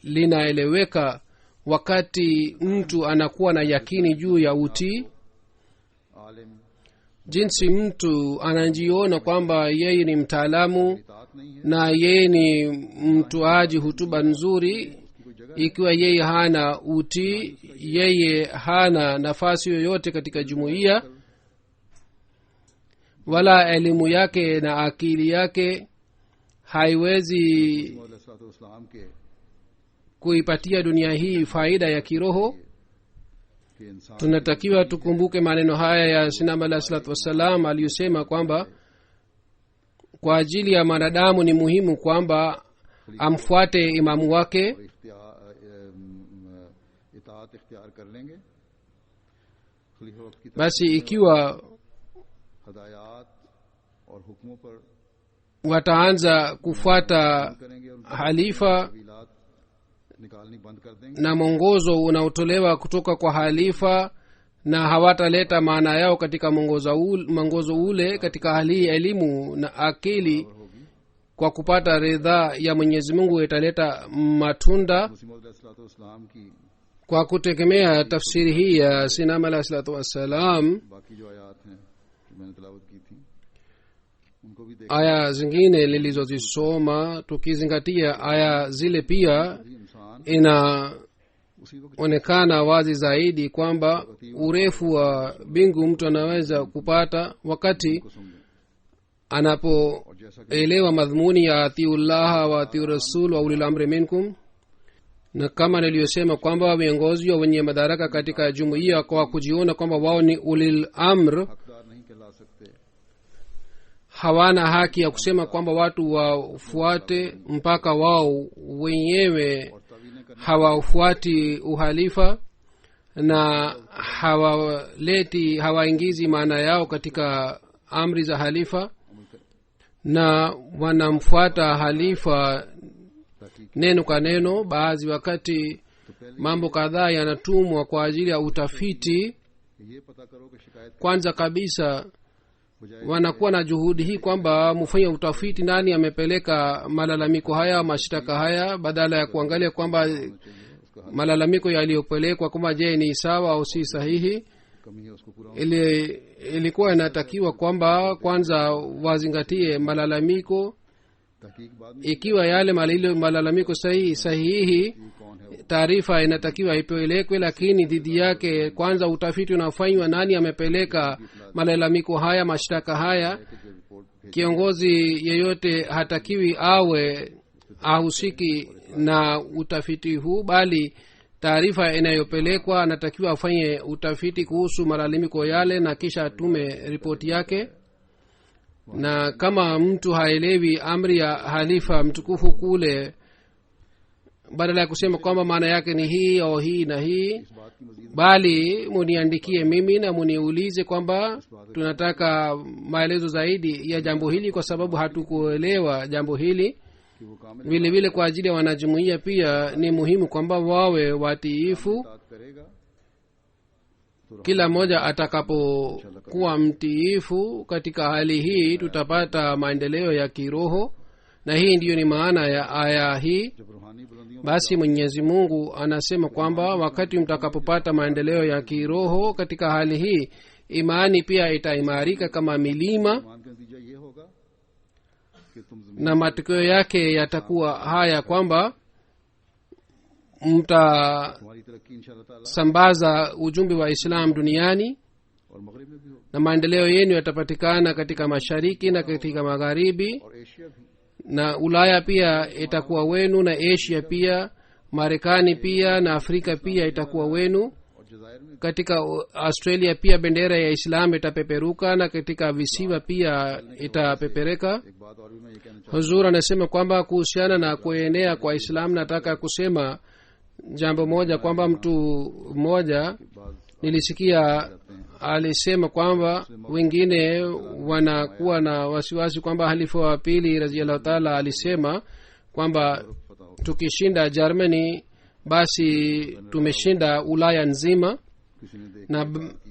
linaeleweka wakati mtu anakuwa na yakini juu ya utii. आलिम jinsi mtu anajiona kwamba yeye ni mtaalamu इताअत नहीं है, na yeye ni mtoaji hutuba nzuri, उसकी कोई जगह ikiwa yeye hana utii, yeye hana nafasi yoyote katika jumuiya, wala elimu yake na akili yake haiwezi इस्लाम के kuipatia dunia hii faida ya kiroho. कि इंसान tunatakiwa tukumbuke maneno haya ya sinam alah salatu wassalam aliyosema kwamba kwa ajili ya mwanadamu ni muhimu kwamba amfuate imamu wake. इताअत इख्तियार कर लेंगे, खलीफा वक्त की basi ikiwa हदायत और हुक्मों पर wataanza kufuata करेंगे और halifa तवीलात निकालनी बंद कर देंगे, na mwongozo unaotolewa kutoka kwa halifa na hawataleta maana yao katika mwongozo ule, katika hali hii elimu na akili kwa kupata ridhaa ya Mwenyezi Mungu italeta matunda. मुसीम की kwa kutegemea tafsiri hii ya sinam alah salatu wassalam, बाकी जो आयात हैं जो मैंने तिलावत की थी उनको भी देख aya zingine nilizozisoma, tukizingatia aya zile pia इंसान inaonekana उसी वक्त wazi zaidi kwamba urefu wa mbingu mtu anaweza kupata wakati को समझे, anapoelewa madhumuni ya atiullaha wa atiu rasul wa ulil amri minkum. Na kama niliyosema kwamba viongozi wa wenye madaraka katika jumuiya kwa kujiona kwamba wao ni ulil amr, हकदार नहीं कहला सकते, hawana haki ya kusema kwamba watu wafuate mpaka wao wenyewe और तवीलें करने hawafuati uhalifa na hawaingizi maana yao katika amri za halifa, na wanamfuata halifa neno kwa neno. Baadhi wakati mambo kadhaa yanatumwa kwa ajili ya utafiti. ये पता करो कि शिकायत Kwanza kabisa बजाय wanakuwa na juhudi hii kwamba mfanye utafiti nani amepeleka malalamiko haya, mashtaka haya, badala ya kuangalia kwamba उसका malalamiko yaliyopelekwa kwamba je ni sawa au si sahihi. कमी है उसको पूरा Ilikuwa inatakiwa kwamba kwanza wazingatie malalamiko, तहकीक बाद में ikiwa yale malalamiko sahihi कि कौन है वो, taarifa inatakiwa ipelekwe, lakini dhidi yake kwanza utafiti unafanywa nani amepeleka malalamiko haya, mashtaka haya. कि जो report Kiongozi yeyote hatakiwi awe ahusiki na utafiti huu, bali taarifa inayopelekwa anatakiwa afanye utafiti kuhusu malalamiko yale na kisha atume ripoti yake. Na kama mtu haelewi amri ya halifa mtukufu kule, badala ya kusema kwamba maana yake ni hii au hii na hii, इस बात की मजीद bali muniandikie mimi na muniulize kwamba tunataka maelezo zaidi ya jambo hili, kwa sababu hatukuelewa jambo hili. कि वो काम Vile vile kwa ajili ya wanajumuiya pia ni muhimu kwamba wawe watiifu. इताअत करेगा Kila mmoja atakapokuwa mtiifu katika hali hii, tutapata maendeleo ya kiroho, na hii ndiyo ni maana ya aya hii. जब रूहानी बुलंदियों Basi Mwenyezi Mungu anasema kwamba wakati mtakapopata maendeleo ya kiroho katika hali hii, imani pia itaimarika kama milima, ईमान का नतीजा ये होगा कि तुम जमीन na matokeo yake yatakuwa haya kwamba mtasambaza तुम्हारी तरक्की इंशाअल्लाह ताला ujumbe wa Islam duniani, और मगरिब में भी होगी na maendeleo yenu yatapatikana katika mashariki na katika magharibi, और एशिया भी, na Ulaya pia itakuwa wenu, na Asia pia, Marekani pia, na Afrika pia itakuwa wenu. और जजायर में Katika Australia pia bendera ya Islam itapeperuka, na katika visiwa pia itapepereka. एक बात और भी मैं ये कहना चाहता Huzur anasema kwamba kuhusiana na kuenea kwa Islam, nataka kusema jambo moja kwamba mtu mmoja हूँ बात nilisikia alisema kwamba wengine wanakuwa na wasiwasi kwamba halifa wa pili radhiallahu taala alisema kwamba पता हो tukishinda Germany basi tumeshinda Ulaya nzima, किसी ने देख na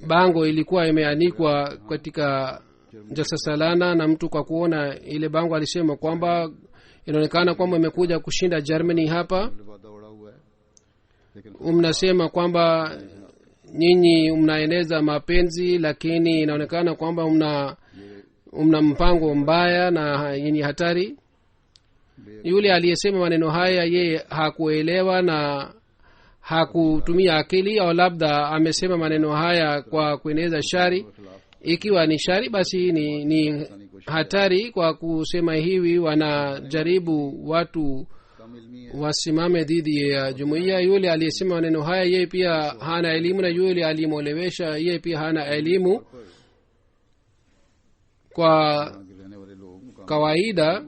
bango ilikuwa imeanikwa katika jalsa salana, na mtu kwa kuona ile bango alisema kwamba inaonekana kwamba imekuja kushinda Germany hapa. वादा उड़ा हुआ है mnasema kwamba nyinyi mnaeneza mapenzi, lakini inaonekana kwamba mna mpango mbaya na yenye hatari. Yule aliyesema maneno haya yeye hakuelewa na hakutumia akili, au labda amesema maneno haya kwa kueneza shari. Ikiwa ni shari, basi ni hatari. Kwa kusema hivi wanajaribu watu wasimame dhidi ya jumuiya. Yule aliyesema maneno haya yeye pia hana elimu, na yule aliyemwelewesha yeye pia hana elimu. Kwa kawaida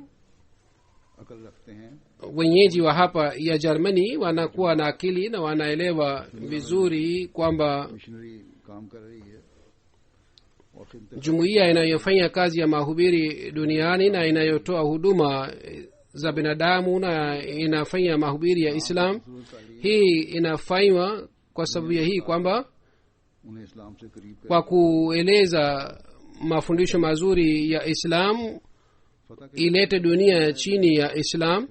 wenyeji wa hapa ya Germany wanakuwa na akili na wanaelewa vizuri kwamba jumuiya inayofanya kazi ya mahubiri duniani na inayotoa huduma za binadamu na inafanya mahubiri ya Islam, hii inafanywa kwa sababu ya hii kwamba kwa kueleza mafundisho mazuri ya Islam ilete dunia chini ya Islam.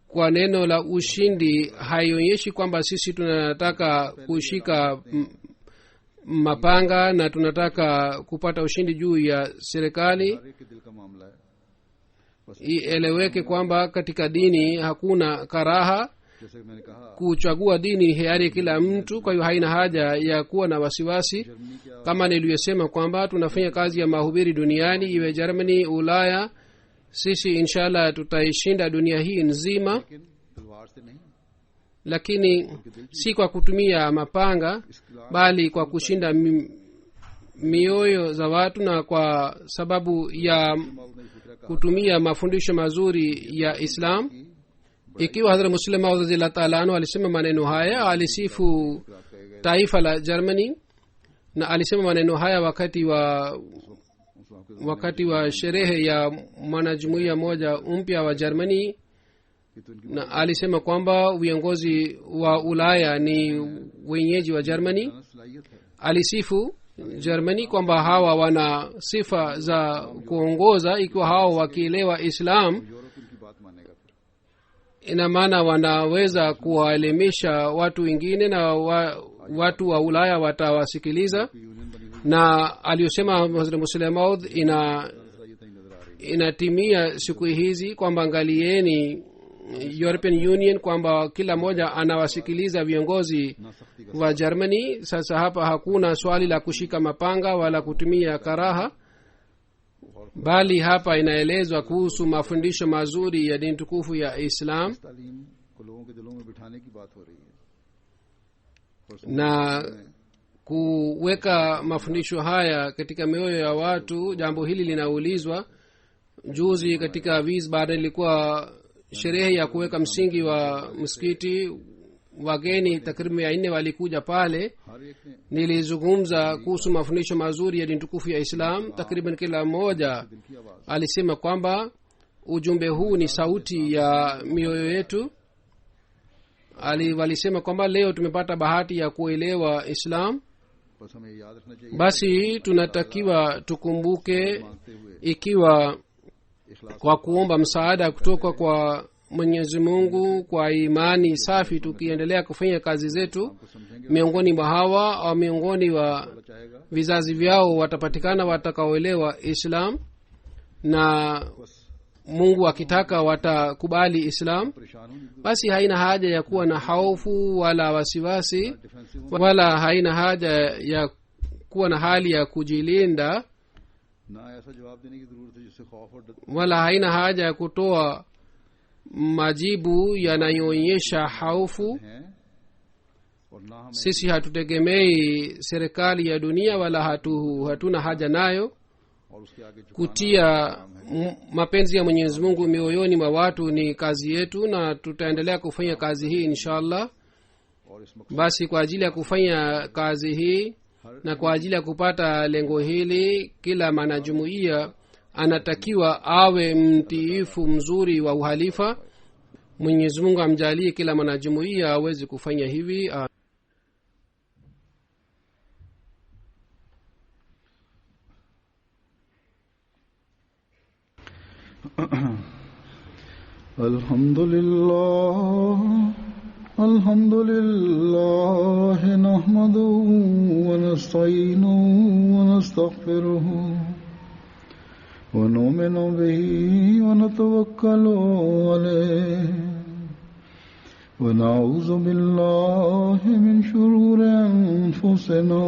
Kwa neno la ushindi haionyeshi kwamba sisi tunataka kushika mapanga na tunataka kupata ushindi juu ya serikali. Ieleweke kwamba katika dini hakuna karaha. Kuchagua dini hiari kila mtu, kwa hiyo haina haja ya kuwa na wasiwasi. Kama niliyosema kwamba tunafanya kazi ya mahubiri duniani, iwe Germany, Ulaya, sisi inshallah tutaishinda dunia hii nzima, lakini si kwa kutumia mapanga, bali kwa kushinda mioyo za watu, na kwa sababu ya kutumia mafundisho mazuri ya Islam. Ikiwa Hazrat Muslim Maud radhiyallahu ta'ala anhu alisema maneno haya, alisifu taifa la Germany, na alisema maneno haya wakati wa sherehe ya mwanajumuiya moja mpya wa Germany, na alisema kwamba viongozi wa Ulaya ni wenyeji wa Germany. Alisifu Germany kwamba hawa wana sifa za kuongoza. Ikiwa hawa wakielewa Islam, ina maana wanaweza kuwaelimisha watu wengine na watu wa Ulaya watawasikiliza. Na aliyosema Hazrat Muslim Maud inatimia siku hizi kwamba angalieni European Union kwamba kila mmoja anawasikiliza viongozi wa Germany. Sasa hapa hakuna swali la kushika mapanga wala kutumia karaha, bali hapa inaelezwa kuhusu mafundisho mazuri ya dini tukufu ya Islam, na kuweka mafundisho haya katika mioyo ya watu. Jambo hili linaulizwa. Juzi katika Wiesbaden ilikuwa sherehe ya kuweka msingi wa msikiti. Wageni takriban 400 walikuja pale. Nilizungumza kuhusu mafundisho mazuri ya dini tukufu ya Islam. Takriban kila mmoja alisema kwamba ujumbe huu ni sauti ya mioyo yetu. Walisema kwamba leo tumepata bahati ya kuelewa Islam. Basi tunatakiwa tukumbuke, ikiwa kwa kuomba msaada kutoka kwa Mwenyezi Mungu kwa imani safi, tukiendelea kufanya kazi zetu, miongoni mwa hawa au miongoni wa vizazi vyao watapatikana watakaoelewa Islam, na Mungu akitaka watakubali Islam. Basi haina haja ya kuwa na hofu wala wasiwasi, wala haina haja ya kuwa na hali ya kujilinda, wala haina haja ya kutoa majibu yanayoonyesha hofu. Sisi hatutegemei serikali ya dunia, wala hatuna haja nayo. Kutia mapenzi ya Mwenyezi Mungu mioyoni mwa watu ni kazi yetu, na tutaendelea kufanya kazi hii inshallah. Basi kwa ajili ya kufanya kazi hii na kwa ajili ya kupata lengo hili, kila mwanajumuiya anatakiwa awe mtiifu mzuri wa uhalifa. Mwenyezi Mungu amjalie kila mwanajumuiya aweze kufanya hivi. Alhamdulillah الحمد لله نحمده ونستعينه ونستغفره ونؤمن به ونتوكل عليه ونعوذ بالله من شرور أنفسنا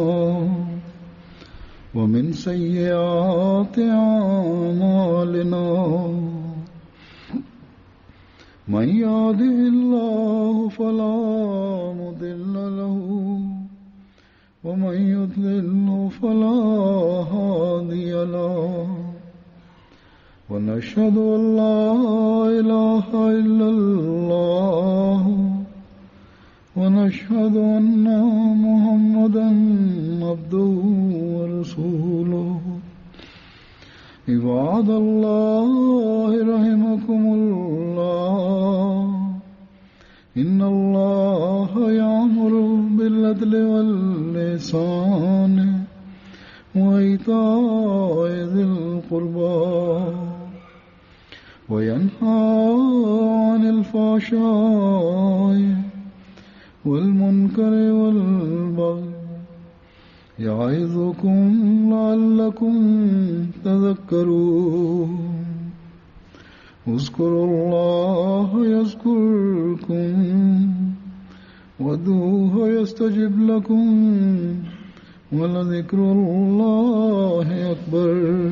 ومن سيئات أعمالنا من يهده الله فلا مضل له ومن يضلل فلا هادي له ونشهد أن لا إله إلا الله ونشهد أن محمدا عبده ورسوله عباد الله رحمكم الله إن الله يأمر بالعدل والإحسان وإيتاء ذي القربى وينهى عن الفحشاء والمنكر والبغي يعظكم لعلكم تذكرون اذكروا الله يذكركم وادعوه يستجب لكم ولذكر الله أكبر